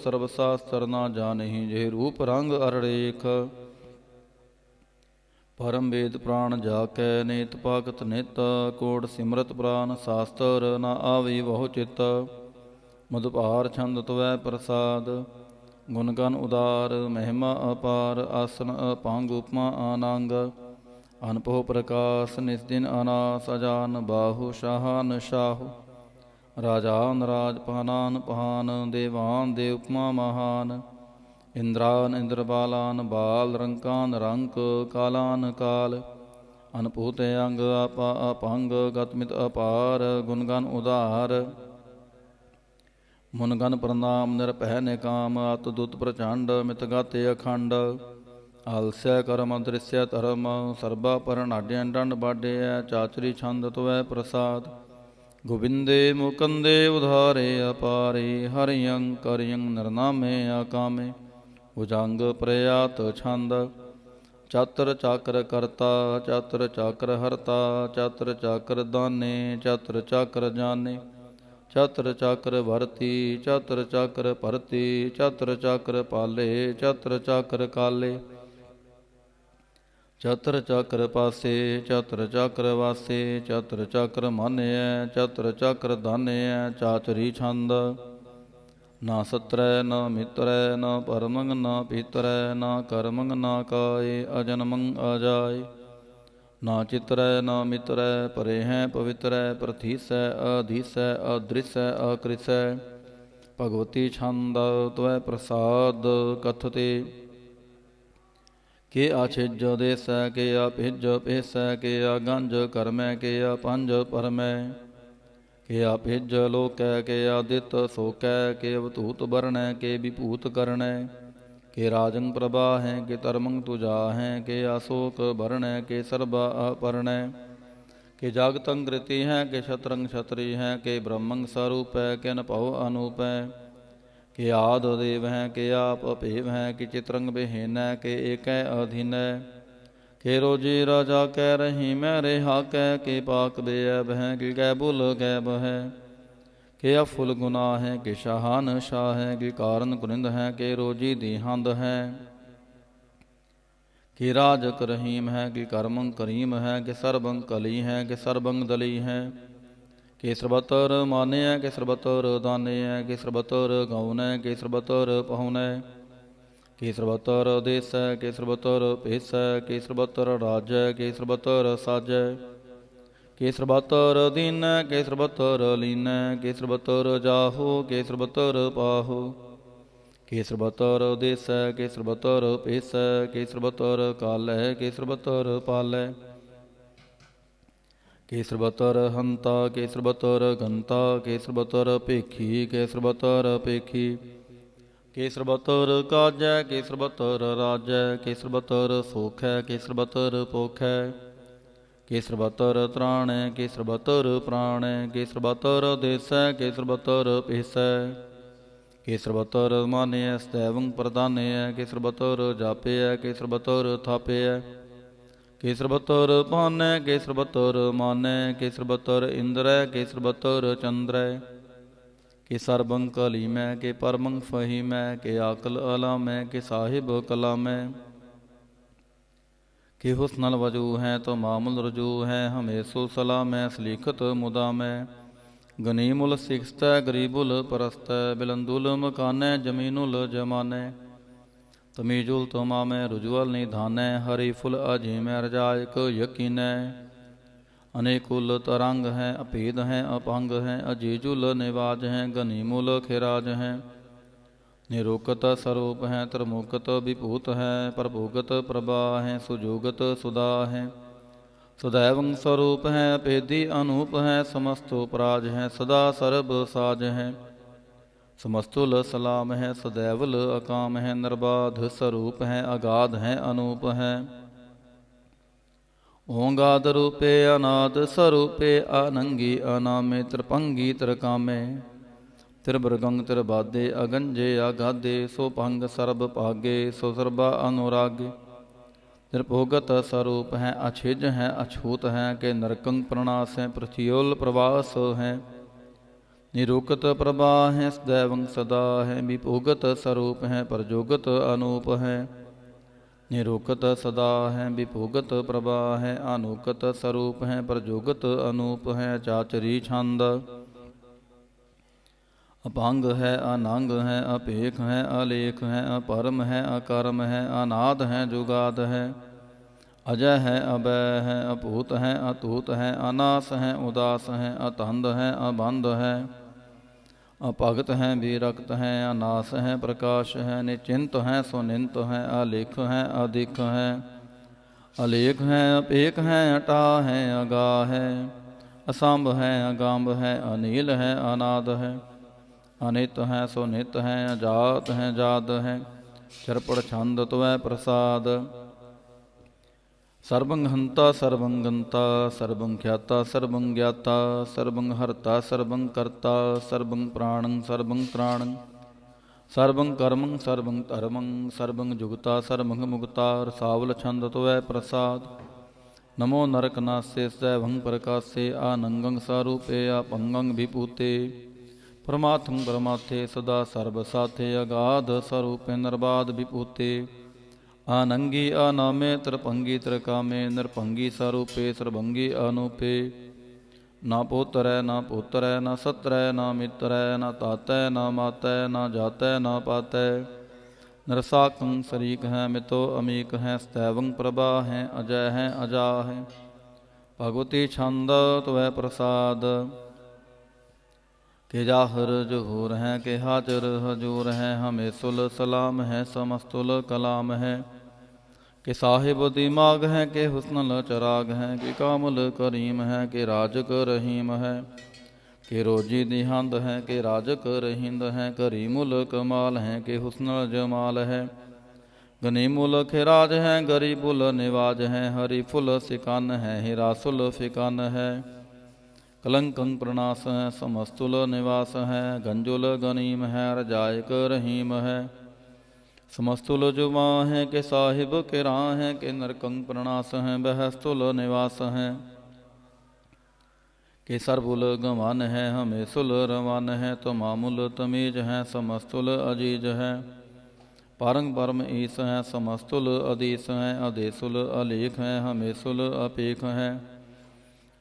ਸਰਬ ਸਾਸਤਰ ਨਾ ਜਾਣਹੀ ਜੇ ਰੂਪ ਰੰਗ ਅਰੜੇਖ ਪਰਮ ਵੇਦ ਪ੍ਰਾਣ ਜਾ ਕੈ ਨੇਤ ਪਾਕਤ ਨਿਤ ਕੋਟ ਸਿਮਰਤ ਪ੍ਰਾਨ ਸਾਸਤਰ ਨਾ ਆਵੀ ਬਹੁ ਚਿਤ ਮਧੁਪਾਰ ਛੰਦ ਤਵੈ ਪ੍ਰਸਾਦ ਗੁਣ ਗਨ ਉਦਾਰ ਮਹਿਮਾ ਅਪਾਰ ਆਸਨ ਅਪੰਗ ਉਪਮਾ ਆਨੰਗ ਅਨਪੋ ਪ੍ਰਕਾਸ਼ ਨਿਸ ਦਿਨ ਅਨਾਸ ਅਜਾਨ ਬਾਹੂ ਸ਼ਾਹਨ ਸ਼ਾਹੂ ਰਾਜਾਨ ਰਾਜ ਪਹਾਨਾਨ ਪਹਾਨ ਦੇਵਾਨ ਦੇਵ ਉਪਮਾ ਮਹਾਨ ਇੰਦਰਾਨ ਇੰਦਰ ਬਾਲਾਨ ਬਾਲ ਰੰਕਾਨ ਰੰਕ ਕਾਲਾਨ ਕਾਲ ਅਨਪੂਤ ਅੰਗ ਆਪਾ ਅਪੰਗ ਗਤਮਿਤ ਅਪਾਰ ਗੁਣਗਨ ਉਧਾਰ ਮੁਨਗਨ ਪ੍ਰਣਾਮ ਨਿਰਭੈ ਨਿਕਾਮ ਅਤ ਦੁਤ ਪ੍ਰਚੰਡ ਮਿਤ ਗਾਤੇ ਅਖੰਡ ਆਲਸੈ ਕਰਮ ਦ੍ਰਿਸ਼ਯ ਧਰਮ ਸਰਬਾ ਪਰਨਾਡਿਆ ਡੰਡ ਬਾਡਿਆ ਚਾਚਰੀ ਛੰਦ ਤਵੈ ਪ੍ਰਸਾਦ ਗੋਬਿੰਦੇ ਮੁਕੰਦੇ ਉਧਾਰੇ ਅਪਾਰੇ ਹਰਿਯੰ ਕਰਿਯੰ ਨਰਨਾਮੇ ਆਕਾਮੇ ਭੁਜੰਗ ਪ੍ਰਯਾਤ ਛੰਦ ਚਾਤਰ ਚਾਕਰ ਕਰਤਾ ਚਾਤਰ ਚਾਕਰ ਹਰਤਾ ਚਾਤਰ ਚਾਕਰ ਦਾਨੇ ਚਾਤਰ ਚਾਕਰ ਜਾਨੇ ਚਾਤਰ ਚਾਕਰ ਵਰਤੀ ਚਾਤਰ ਚਾਕਰ ਭਰਤੀ ਚਾਤਰ ਚਾਕਰ ਪਾਲੇ ਚਾਤਰ ਚਾਕਰ ਕਾਲੇ ਚਾਤਰ ਚਾਕਰ ਪਾਸੇ ਚਾਤਰ ਚਾਕਰ ਵਾਸੇ ਚਾਤਰ ਚਾਕਰ ਮਾਨਿਐ ਚਾਤਰ ਚਾਕਰ ਦਾਨਿਐ ਚਾਤਰੀ ਛੰਦ ਨਾ ਸਤਰੈ ਨਾ ਮਿਤਰੈ ਨਾ ਪਰਮੰ ਨਾ ਪੀਤਰੈ ਨਾ ਕਰਮੰ ਨਾ ਕਾਏ ਅਜਨਮੰ ਅਜਾਏ ਨਾ ਚਿਤਰੈ ਨਾ ਮਿਤਰੈ ਪਰੇ ਹੈ ਪਵਿੱਤਰੈ ਪ੍ਰਥੀਸੈ ਅਧੀਸੈ ਅਦ੍ਰਿਸੈ ਅਕ੍ਰਿਸੈ ਭਗਵਤੀ ਛੰਦ ਤਵੈ ਪ੍ਰਸਾਦ ਕਥਤੇ ਕੇ ਆਛਿਜ ਦੇਸੈ ਕੇ ਆਪਿਜ ਪੇਸੈ ਕੇ ਆਗੰਜ ਕਰਮੈ ਕੇ ਆਪੰਜ ਪਰਮੈ ਕੇ ਆਪਿਜ ਲੋਕੈ ਕੇ ਆਦਿਤ ਸੋਕੈ ਕੇ ਅਵਤੂਤ ਵਰਣੈ ਕੇ ਵਿਭੂਤ ਕਰਣੈ ਕੇ ਰਾਜੰ ਪ੍ਰਭਾ ਹੈ ਕੇ ਧਰਮੰ ਤੁਜਾ ਹੈ ਕੇ ਅਸੋਕ ਵਰਣੈ ਕੇ ਸਰਬਾ ਅਪਰਣੈ ਕੇ ਜਾਗਤੰ ਗ੍ਰਿਤੀ ਹੈ ਕੇ ਛਤਰੰ ਛਤਰੀ ਹੈ ਕੇ ਬ੍ਰਹਮੰ ਸਰੂਪੈ ਕੇ ਨਭਉ ਅਨੂਪੈ ਕੇ ਆਦ ਦੇਵ ਹੈ ਕੇ ਆਪ ਅਭੇਵ ਹੈ ਕਿ ਚਿਤਰੰਗ ਬਿਹੀਨੈ ਕੇ ਏਕੈ ਅਧੀਨੈ ਕੇ ਰੋਜੀ ਰਾਜਾ ਕਹਿ ਰਹੀ ਮੈਂ ਰਿਹਾ ਕਹਿ ਕੇ ਪਾਕ ਬੇਅਬ ਹੈ ਕਿ ਕੈ ਬੁਲ ਗੈਬ ਹੈ ਕਿ ਅਫੁਲ ਗੁਨਾਹ ਹੈ ਕਿ ਸ਼ਾਹਾਨ ਸ਼ਾਹ ਹੈ ਕਿ ਕਾਰਨ ਕੁਰਿੰਦ ਹੈ ਕਿ ਰੋਜੀ ਦੀ ਹੰਦ ਹੈ ਕਿ ਰਾਜਕ ਰਹੀਮ ਹੈ ਕਿ ਕਰਮੰ ਕਰੀਮ ਹੈ ਕਿ ਸਰਬੰ ਕਲੀ ਹੈ ਕਿ ਸਰਬੰ ਦਲੀ ਹੈ ਕੇਸਰ ਬਤਰ ਮਾਨਿਐ ਕੇਸਰ ਬਤਰ ਦਾਨਿਐ ਕੇਸਰ ਬਤਰ ਗਾਉਨੈ ਕੇਸਰ ਬਤਰ ਪਹੁਨੈ ਕੇਸਰ ਬਤਰ ਦੇਸੈ ਕੇਸਰ ਬਤਰ ਭੇਸੈ ਕੇਸਰ ਬਤਰ ਰਾਜੈ ਕੇਸਰ ਬਤਰ ਸਾਜੈ ਕੇਸਰ ਬਤਰ ਦੀਨੈ ਕੇਸਰ ਬਤਰ ਲੀਨੈ ਕੇਸਰ ਬਤਰ ਜਾਹੋ ਕੇਸਰ ਬਤਰ ਪਾਹੋ ਕੇਸਰ ਬਤਰ ਦੇਸੈ ਕੇਸਰ ਬਤਰ ਭੇਸੈ ਕੇਸਰ ਬਤਰ ਕਾਲੈ ਕੇਸਰ ਬਤਰ ਪਾਲੈ ਕੇਸਰ ਬਤਰ ਹੰਤਾ ਕੇਸਰ ਬਤਰ ਗੰਤਾ ਕੇਸਰ ਬਤਰ ਭੇਖੀ ਕੇਸਰ ਬਤਰ ਭੇਖੀ ਕੇਸਰ ਬਤਰ ਕਾਜੈ ਕੇਸਰ ਬਤਰ ਰਾਜੈ ਕੇਸਰ ਬਤਰ ਸੋਖੈ ਕੇਸਰ ਬਤਰ ਪੋਖੈ ਕੇਸਰ ਬਤਰ ਤ੍ਰਾਣੈ ਕੇਸਰ ਬਤਰ ਪ੍ਰਾਣੈ ਕੇਸਰ ਬਤਰ ਦੇਸੈ ਕੇਸਰ ਬਤਰ ਭੇਸੈ ਕੇਸਰ ਬਤਰ ਮਾਨਿਐ ਸਤੈਵੰ ਪ੍ਰਦਾਨਿਐ ਕੇਸਰ ਬਤਰ ਜਾਪਿਐ ਕੇਸਰ ਬਤਰ ਥਾਪਿਐ ਕੇਸਰ ਬਤਰ ਭਾਨੈ ਕੇਸਰ ਬਤਰ ਮਾਨੈ ਕੇਸਰ ਬਤਰ ਇੰਦਰੈ ਕੇਸਰ ਬਤਰ ਚੰਦਰੈ ਕੇ ਸਰਬੰ ਕਲੀਮੈ ਕੇ ਪਰਮੰ ਫਹੀਮੈ ਕੇ ਆਕਲ ਅਲਾਮੈ ਕੇ ਸਾਹਿਬ ਕਲਾਮੈ ਕਿ ਹੁਸਨਲ ਵਜੂ ਹੈ ਤੋ ਮਾਮੁਲ ਰਜੂ ਹੈ ਹਮੇਸੋ ਸਲਾਮੈ ਸਲੀਖਤ ਮੁਦਾਮੈ ਗਨੀਮੁਲ ਸਿਖਤੈ ਗਰੀਬੁਲ ਪਰਸਤੈ ਬਿਲੰਦੁਲ ਮਕਾਨੈ ਜਮੀਨੁਲ ਜਮਾਨੈ ਤਮੀਜੁਲ ਤਮਾਮੈ ਰੁਜਵਲ ਨਿਧਾਨੈ ਹਰੀ ਫੁਲ ਅਜੀਮੈ ਰਜਾਇਕ ਯਕੀਨੈ ਅਨੇਕੁਲ ਤਰੰਗ ਹੈ ਅਭੇਦ ਹੈ ਅਪੰਗ ਹੈ ਅਜੀਜੁਲ ਨਿਵਾਜ ਹੈ ਗਨੀਮੁਲ ਖਿਰਾਜ ਹੈ ਨਿਰੋਕਤ ਸਰੂਪ ਹੈ ਤਰਮੁਕਤ ਵਿਭੂਤ ਹੈ ਪ੍ਰਭੁਗਤ ਪ੍ਰਭਾ ਹੈ ਸੁਜੋਗਤ ਸੁਦਾ ਹੈ ਸदैवं स्वरूप है अपेदी अनूप है समस्तो पराज है सदा सर्ब साज है समस्तुल सलाम है सदैवल अकाम है निर्बाध स्वरूप है अगाध है अनूप है ओंगाद रूपे अनाद स्वरूपे अनंगी अनामे त्रिपंगी त्रिकामे त्रिभृगं त्रिबादे अगंजे अगाधे सो भंग सर्ब भागे सो सर्बा अनुरागे निर्भोगत स्वरूप है अछिज है अछूत है के नरकंग प्रणास है पृथ्व्योल प्रवास है निरूकत प्रभा है सदैवं सदा है विभोगत स्वरूप है परजोगत अनूप है निरूकत सदा है विभोगत प्रभा है अनूकत स्वरूप है परजोगत अनूप है चाचरी छंद अपंग है अनंग है अपेख है अलेख है अपरम है अकर्म है अनाद है जुगाद है अजय है अभय है अभूत है अतूत है अनास है उदास है अतंद है अबंध है अभगत है विरक्त है अनास है प्रकाश है निचिंत है सुनिंत है अलेख है अधिक है अलेख है अपेक है अटा है अगा है असंभ है अगंभ है अनील है अनाद है अनित है सो नित है अजात है जात है चरपड़ छंद त्वै प्रसाद सर्वं हंता सर्वं गंता सर्वं ख्याता सर्वं ज्ञाता सर्वं हरता सर्वं कर्ता सर्वं प्राणं सर्वं त्राणं सर्वं कर्मं सर्वं धर्मं सर्वं जुगता सर्वं मुक्ता रसावल छंद त्वै प्रसाद नमो नरकनासे सदैवं प्रकाशे आनंगं स्वरूपे अपंगं विभूते परमात्म परमाथे सदा सर्व साथे अगाध स्वरूपे निर्बाध विभूते आनंगी अनामे त्रिभंगी त्रिकामे निरभंगी स्वरूपे सर्वंगी अनूपे ना पोतरै ना पुत्रै ना सत्रै ना मित्रै ना तातै ना मातै ना जातै ना पातै नरसाकं शरीक है मितो अमीक है सदैवं प्रभा है अजय है अजा है भगवती छंद त्वै प्रसाद के जाहर जहूर है के हाजर हजूर है हमें सुल सलाम है समस्तुल कलाम है के साहिब दिमाग है के हुस्नल चराग है के कामुल करीम है के राजक रहीम है के रोजी दिहंद है के राजक रहिंद है करीमुल कमाल है के हुस्नल जमाल है गनीमुल खिराज है गरीबुल निवाज है हरी फुल सिकान है हिरासुल फिकान है कलंकं प्रणास है समस्तुल निवास है गंजुल गनीम है रजायक रहीम है समस्तुल जुमा है के साहिब किरा है के नरकंग प्रणास है बहस्तुल निवास है के सरबुल गमान है हमें सुल रवान है तो मामूल तमीज है समस्तुल अजीज है पारंग परम ईस है समस्तुल अदीस है अदेसुल अलेख है हमें सुल अपेख है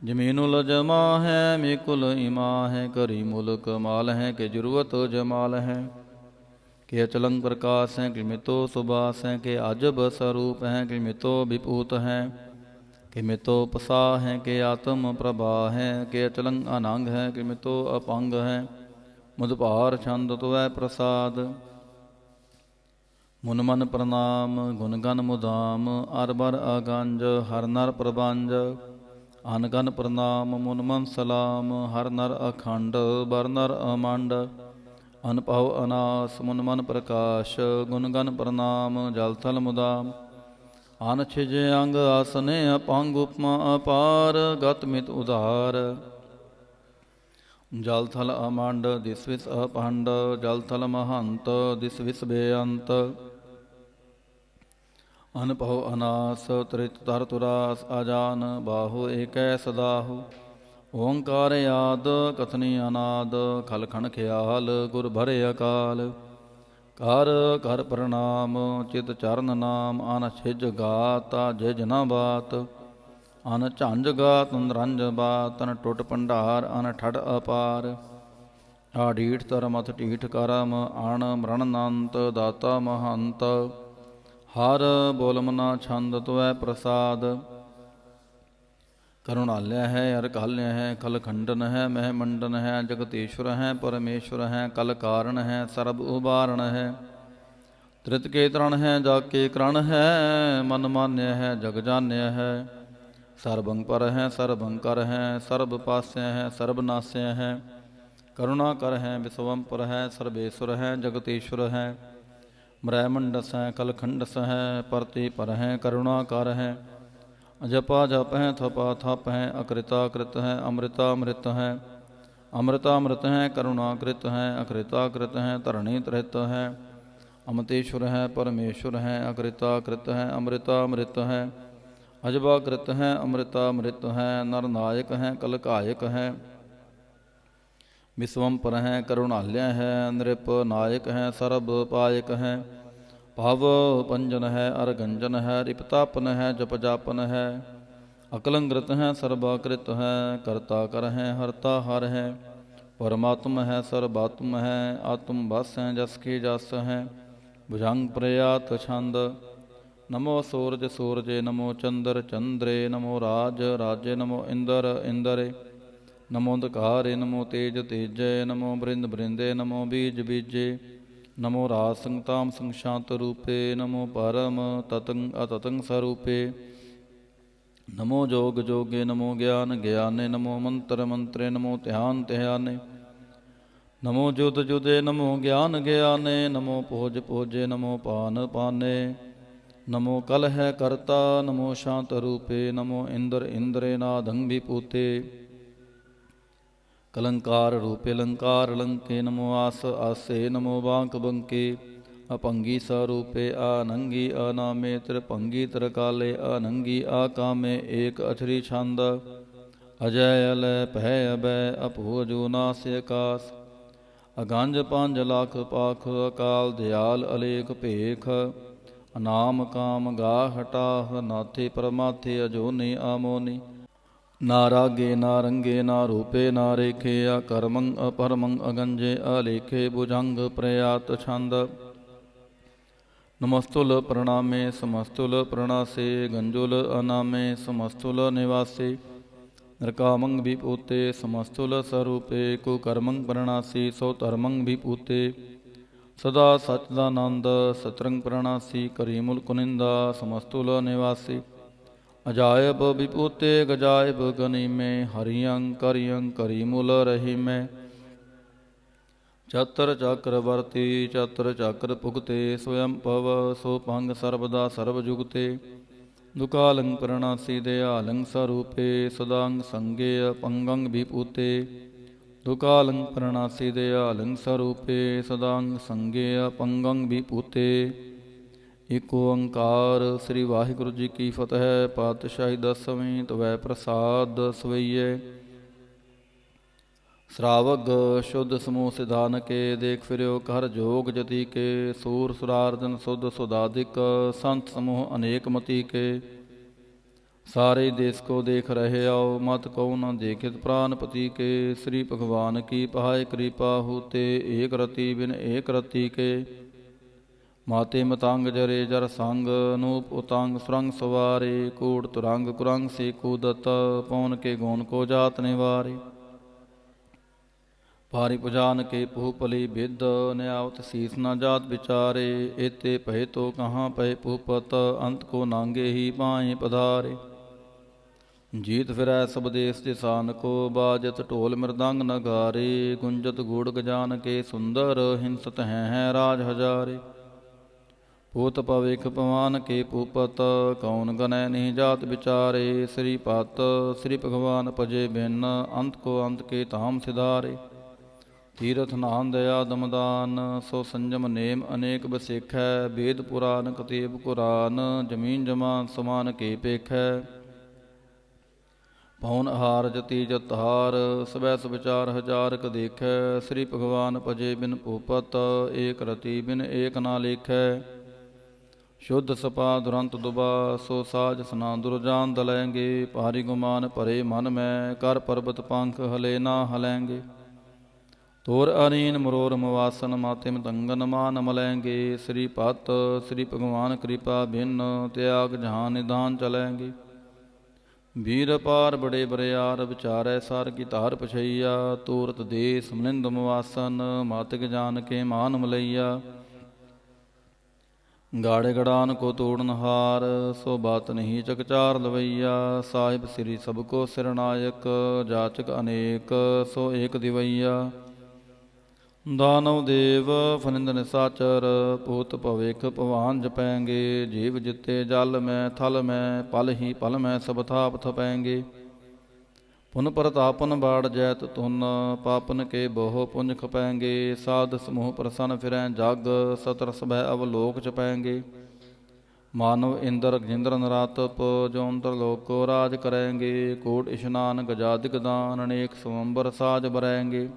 जमीनुल जमा है मेकुल इमा है, करी मुल्क माल है के जरूरत जमाल है। के अचलंग प्रकाश हैं किमितो सुबास हैं, के अजब स्वरूप हैं किमितो विभूत हैं। कि मितो पसा हैं के आत्म प्रभा हैं, के अचलंग अनंग हैं किमितो अपंग हैं। मुदभार छंद तुवै प्रसाद, मुन मन प्रणाम गुण गन मुदाम। अरबर अगंज हर नर प्रबंज, अनगन प्रणाम मुन मन सलाम। हर नर अखंड बर नर अमंड, अनपव अनास मुन मन प्रकाश। गुण गन प्रणाम जल थल मुदाम, अन छिज अंग आसने अपंग उपमा अपार। गत मित उदार जल थल अमंड, दिस विस अपंड। जल थल महंत दिस विस बेअंत, अनपव अनास त्रित तर तुरास। अजान बाहु एक सदाहु, ओंकार याद कथनी अनाद। खलखण ख्याल गुर भरे अकाल, कर कर प्रणाम चित चरण नाम। अन छिज गाता जिज न बात, अन झंझ गात निरंज बात। तन टुट भंडार अन ठड़ अपार, आढ़ीठ तरमथ ढीठ करम। अण मरणनंत दाता महंत, हर बोलमना छंद तुवै प्रसाद। करुणालय है अरकाल्य है, खल खंडन है महमंडन है। जगतीश्वर है परमेश्वर है, कल कारण है सर्ब उबारण है। त्रित के तरण है जाके करण है, मन मान्य है जग जान्य है। सर्वं पर है सर्वंकर है, सर्ब पास्य है सर्वनाश्य है। करुणा कर है विश्वम्पर है, सर्वेश्वर है जगतीश्वर है। ब्रह्मंडस है कलखंडस है, परति पर है करुणाकर है। जपा जप है थपा थप है, अकृता कृत है अमृतामृत है। अमृतामृत है करुणाकृत है, अकृताकृत है धरणी त्रित है। अमतेश्वर है परमेश्वर है, अकृताकृत है अमृतामृत है। अजबाकृत है अमृतामृत है, नरनायक है कलकायक है। विश्वम्पर है करुणालय है, नृप नायक है सर्व पायक है। भव पंजन है अरगंजन है, रिपतापन है जप जापन है। अकलंकृत है सर्वाकृत है, कर्ता कर है हरता हर है। परमात्म है सर्वात्म है, आत्म बस है जस की जस है। भुजंग प्रयात छंद, नमो सूरज सूरजे नमो चंद्र चंद्रे। नमो राज राजे नमो इंद्र इंद्रे। नमो अंधकारे नमो तेज तेजे। नमो बृंद बृंदे नमो बीज बीजे। नमो राज संगताम संशांत रूपे। नमो परम ततंग अततंग स्वरूपे। नमो जोग जोगे नमो ज्ञान ज्ञाने। नमो मंत्र मंत्रे नमो ध्यान ध्याने। नमो जुद जुदे नमो ज्ञान ज्ञाने। नमो पोज पोजे नमो पान पाने। नमो कल है करता नमो शांत रूपे। नमो इंद्र इंद्रे नादंग विपूते। कलंकार रूपे लंकार लंके। नमो आस आसे नमो बांक बंके। अपंगी स्वरूपे अनंगी अनामे। त्रिभंगी त्रिकाले अनंगी आकामे। एक अछरी छंद, अजय अलय भय अभय अभोजो नास्य आकाश। अगंज पांज लाख पाख अकाल दयाल अलेख भेख। अनाम काम गा हटाह नाथे परमाथे अजोनि आमोनि। ना रागे ना रंगे ना रूपे ना रेखे। अकर्मं अपरमं अगंजे अलेखे। भुजंग प्रयात छंद, नमस्तुल प्रणामे समस्तुल प्रणासे। गंजुल अनामे समस्तुल निवासे। नृकामं विपूते समस्तुल स्वरूपे। कुकर्मं प्रणासी सो धर्मं विपूते। सदा सच्चिदानंद सतरंग प्रणासी। करीमुल कुनिंदा समस्तुल निवासी। अजायब विपूते गजायब गनि में। हरियं करियं करीमुल रही में। चतर चक्रवर्ती चतर चक्र पुगते। स्वयं पव सो पंग सर्वदा सर्वजुगते। दुकालं प्रणासी दयालं स्वरूपे। सदांग संगेय पंगं विपूते। दुकालं प्रणासी दयालं स्वरूपे। सदांग संगेय पंगं विपूते। एक ओंकार। श्री वाहिगुरु जी की फतेह। पातशाही दसवीं तवै प्रसाद सवैये। श्रावग शुद्ध समूह सिधान के। देख फिर्यो कर जोग जति के। सूर सुरार्जन शुद्ध सुधाधिक। संत समूह अनेक मति के। सारे देश को देख रहे आओ, मत कहो न देखित प्राणपति के। श्री भगवान की पहाय कृपा होते, एक रति बिन एक रति के। माते मतंग जरे जर संग, अनूप उतंग सुरंग सवारे। कूट तुरंग कुरंग से कूदत, पौन के गौन को जात निवारे। पारी पुजान के पुहपली विद, न्यावत शीस न जात विचारे। एते पहे तो कहाँ पहे पुहपत, अंत को नांगे ही पाए पधारे। जीत फिरै सब देश जिसान को, बाजत ढोल मृदंग नगारे। गुंजत गूढ़ गजान के सुंदर, हिंसत हैं राज हजारे। पूत पविख पवान के पूपत, कौन गनय नहीं जात विचारे। श्रीपत श्री भगवान पजे भिन्न, अंत को अंत के धाम सिधारे। तीरथ नान दया दमदान, सो संजम नेम अनेक बसेखै। वेद पुराण कतेब कुरान, जमीन जमान समान के पेखै। पौन हार जति जतहार, सबै सुविचार हजार क देखै। श्री भगवान पजे बिन भूपत, एक रति बिन एक ना लेखै। शुद्ध सपा दुरंत दुबा, सो साज सना दुरजान दलैंगे। भारी गुमान भरे मन में, कर पर्वत पंख हले ना हलैंगे। तोर अरीन मरोर मवासन, माते मतंगन मान मलैंगे। श्रीपत श्री भगवान कृपा भिन्न, त्याग जहाँ निधान चलैंगे। ਵੀਰ ਅਪਾਰ ਬੜੇ ਬਰਿਆਰ, ਵਿਚਾਰੈ ਸਾਰ ਕੀ ਧਾਰ ਪਛਈਆ। ਤੂਰਤ ਦੇਸ ਮਨਿੰਦ ਮਵਾਸਨ, ਮਾਤਿਕ ਜਾਨ ਕੇ ਮਾਨ ਮਲਈਆ। ਗਾੜੇ ਗੜਾਨ ਕੋ ਤੋੜਨ ਹਾਰ, ਸੋ ਬਾਤ ਨਹੀਂ ਚਕਚਾਰ ਲਵਈਆ। ਸਾਹਿਬ ਸ੍ਰੀ ਸਭ ਕੋ ਸਿਰਨਾਇਕ, ਜਾਚਕ ਅਨੇਕ ਸੋ ਏਕ ਦਿਵਈਆ। ਦਾਨਵ ਦੇਵ ਫਨਿੰਦ ਨਿਸਾਚਰ, ਭੂਤ ਭਵਿਖ ਭਵਾਨ ਜਪੈਂਗੇ। ਜੀਵ ਜਿਤੇ ਜਲ ਮੈਂ ਥਲ ਮੈਂ, ਪਲ ਹੀ ਪਲ ਮੈਂ ਸਭ ਥਾਪ ਥਪੈਂਗੇ। ਪੁਨ ਪ੍ਰਤਾਪਨ ਬਾੜ ਜੈਤ ਤੁਨ, ਪਾਪਨ ਕੇ ਬਹੁ ਪੁੰਜ ਖਪੈਂਗੇ। ਸਾਧ ਸਮੂਹ ਪ੍ਰਸੰਨ ਫਿਰੈ ਜਗ, ਸਤਰ ਸਭੈ ਅਵਲੋਕ ਚਪੈਂਗੇ। ਮਾਨਵ ਇੰਦਰ ਜਿੰਦਰ ਨਰਾਤਪ, ਜੋ ਅੰਤਰ ਲੋਕ ਕੋ ਰਾਜ ਕਰੈਂਗੇ। ਕੋਟ ਇਸ਼ਨਾਨ ਗਜਾਦਿਕ ਦਾਨ, ਅਨੇਕ ਸਵੰਬਰ ਸਾਜ ਬਰੈਂਗੇ।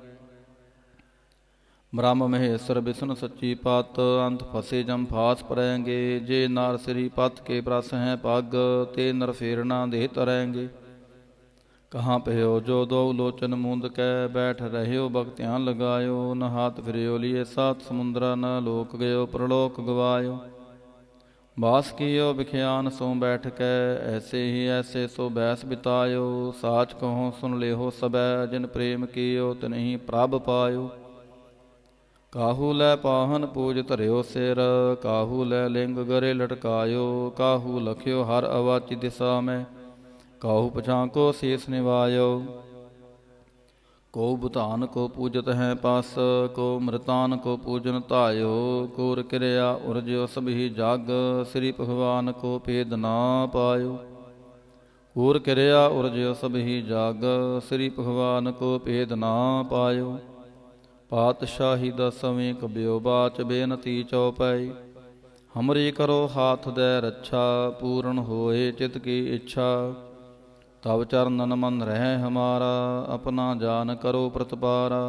ब्रह्म महेश्वर विष्णु सच्ची पत, अंत फसे जम फास परेंगे। जे नार श्री पत के प्रस हैं पग, ते नर फेरना दे तरेंगे। कहाँ पहो जो दो लोचन मूंद कै, बैठ रह्यो भक्त्यान लगायो। न हाथ फिरियो लिए सात समुद्रा, न लोक गयो प्रलोक गवायो। बास कियो बिख्यान सो बैठ कै, ऐसे ही ऐसे सो बैस बितायो। साच कहो सुन लेहो सबै, जिन प्रेम कियो तिन ही प्रभ पायो। काहू लै पाहन पूज धरियो सिर, काहू लै लिंग गरे लटकायो। काहू लख्यो हर अवाची दिशा में, काहू पछाको शीस निवायो। को भूतान को पूजत हैं पास, को मृतान को पूजन धायो। कोर क्रिया उर्जयो सब ही जग, श्री भगवान को भेद ना पायो। कोर क्रिया उर्जयो सब ही जग, श्री भगवान को भेद ना पायो। पातशाही दसवीं कबियो बाच, बेनती चौपाई। हमरी करो हाथ दे रक्षा, पूर्ण होए चित की इच्छा। तब चरणन मन रह हमारा, अपना जान करो प्रतिपारा।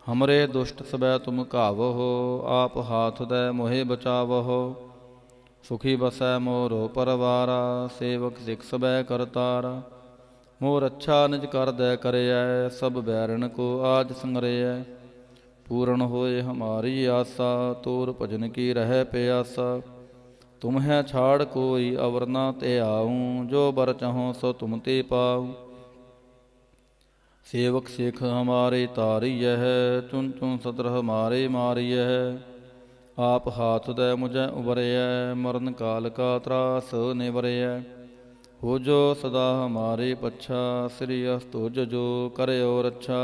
हमरे दुष्ट सबै तुम कावहो, आप हाथ दे मोहे बचावहो। सुखी बसै मोरो परवारा, सेवक सिख सबै करतारा। मोर अच्छा निज कर दे करैै, सब बैरन को आज संगरैै। पूर्ण होए हमारी आशा, तोर भजन की रह प्यासा। तुम है छाड़ कोई अवर ना ते आऊँ, जो बर चाहो सो तुम ते पाऊँ। सेवक सिख हमारे तारिय है, चुन चुन सतर हमारे मारिय है। आप हाथ दे मुझे उबरय, मरण काल का त्रास निवरय। हो जो सदा हमारे पच्छा, श्री अस्तुज जो करयो रक्षा।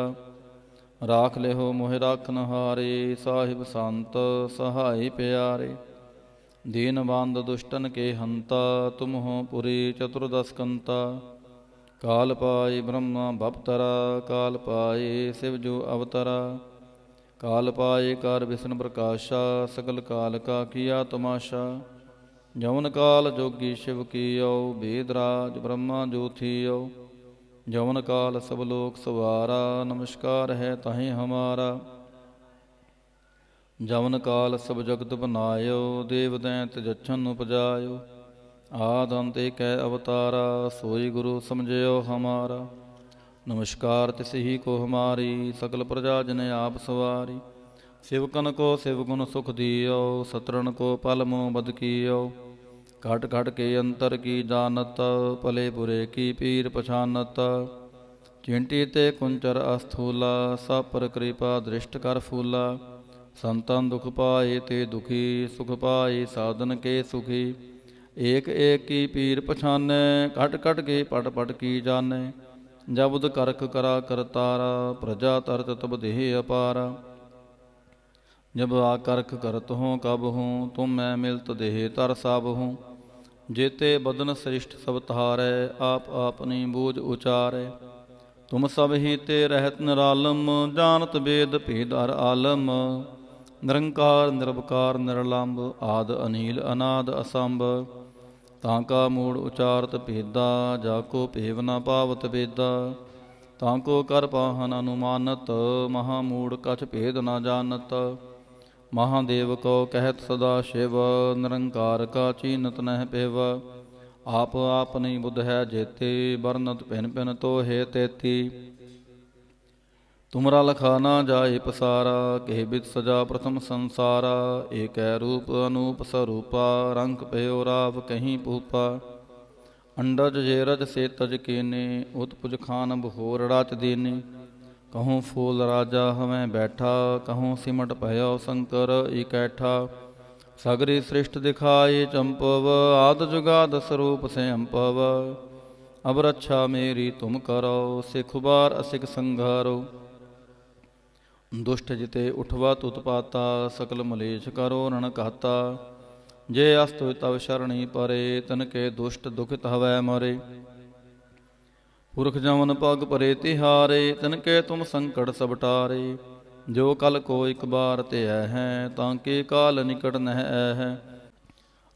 राख लेहो मोहि राखन हारे, साहिब संत सहाय प्यारे। दीन बंद दुष्टन के हंता, तुम हो पुरी चतुर्दश कंता। काल पाई ब्रह्मा भवतरा, काल पाए शिव जो अवतरा। काल पाए कार विष्णु प्रकाशा, सकल काल का किया तमाशा। जौन काल जोगी शिव कीयो, वेदराज ब्रह्मा जो थियो। जौन काल सब लोक सवारा, नमस्कार है ताहि हमारा। जौन काल सब जगत बनायो, देव दैंत जच्छन उपजायो। ਆਦਿ ਅੰਤ ਏਕੈ ਅਵਤਾਰਾ, ਸੋਈ ਗੁਰੂ ਸਮਝਿਓ ਹਮਾਰਾ। ਨਮਸਕਾਰ ਤਿਸ ਹੀ ਕੋ ਹਮਾਰੀ, ਸਕਲ ਪ੍ਰਜਾ ਜਨ ਆਪ ਸਵਾਰੀ। ਸਿਵਕਨ ਕੋ ਸਿਵ ਗੁਣ ਸੁਖ ਦਿਓ, ਸਤਰਨ ਕੋ ਪਲ ਮੋ ਬਦ ਕੀਓ। ਘਟ ਘਟ ਕੇ ਅੰਤਰ ਕੀ ਜਾਨਤ, ਭਲੇ ਬੁਰੇ ਕੀ ਪੀਰ ਪਛਾਨਤ। ਚਿੰਟੀ ਤੇ ਕੁੰਚਰ ਅਸਥੂਲਾ, ਸਭ ਪਰ ਕਿਰਪਾ ਦ੍ਰਿਸ਼ਟ ਕਰ ਫੂਲਾ। ਸੰਤਨ ਦੁਖ ਪਾਏ ਤੇ ਦੁਖੀ, ਸੁਖ ਪਾਏ ਸਾਧਨ ਕੇ ਸੁਖੀ। ਏਕ ਏਕ ਕੀ ਪੀਰ ਪਛਾਨੈ, ਘਟ ਘਟ ਕੇ ਪਟ ਪਟ ਕੀ ਜਾਣੈ। ਜਬਦ ਕਰਖ ਕਰਾ ਕਰਤਾਰਾ, ਪ੍ਰਜਾ ਤਰਤ ਤਬ ਦੇਹ ਅਪਾਰਾ। जब आकर्ख करत हों कब हों, तुम मैं मिलत देह तर सब हों। जेते बदन सृष्ट सब तारै, आप आपनी बूझ उचारै। तुम सब ही ते रहत निरालम, जानत वेद भेद हर आलम। निरंकार निरवकार निरलंब, आद अनील अनाद असंभ। तांका मूड़ उचारत भेदा, जाको भेव न पावत वेदा। तांको कर पाहन अनुमानत, महामूढ़ कछ भेद न जानत। महादेव को कहत सदा शिव, निरंकार का चीनत नह पिव। आप आपनी बुध है जेते, बरनत भिन भिन तो हे तेती। तुमरा लखा ना जाए पसारा, केह बिद सजा प्रथम संसारा। एक रूप अनूप स्वरूपा, रंग पयो राव कहीं पूपा। अंडज जेरज से तज केने, उत्पुज खान बहोर राच देने। कहूँ फूल राजा हमें बैठा, कहूँ सिमट भयो शंकर इकैठा। सगरी सृष्ट दिखाए चंपव, आद जुगाद स्वरूप से अम्पव। अब रक्षा मेरी तुम करो, सिख बार असिख संघारो। दुष्ट जिते उठवा तुतपाता, सकल मलेश करो रण कहता। जे अस्तु तव शरणी परे, तनके दुष्ट दुखित हवै मरे। पुरख जमन पग परे तिहारे, तिनके तुम संकट सब टारे। जो कल को एक बार ते है, तांके काल निकट नह है।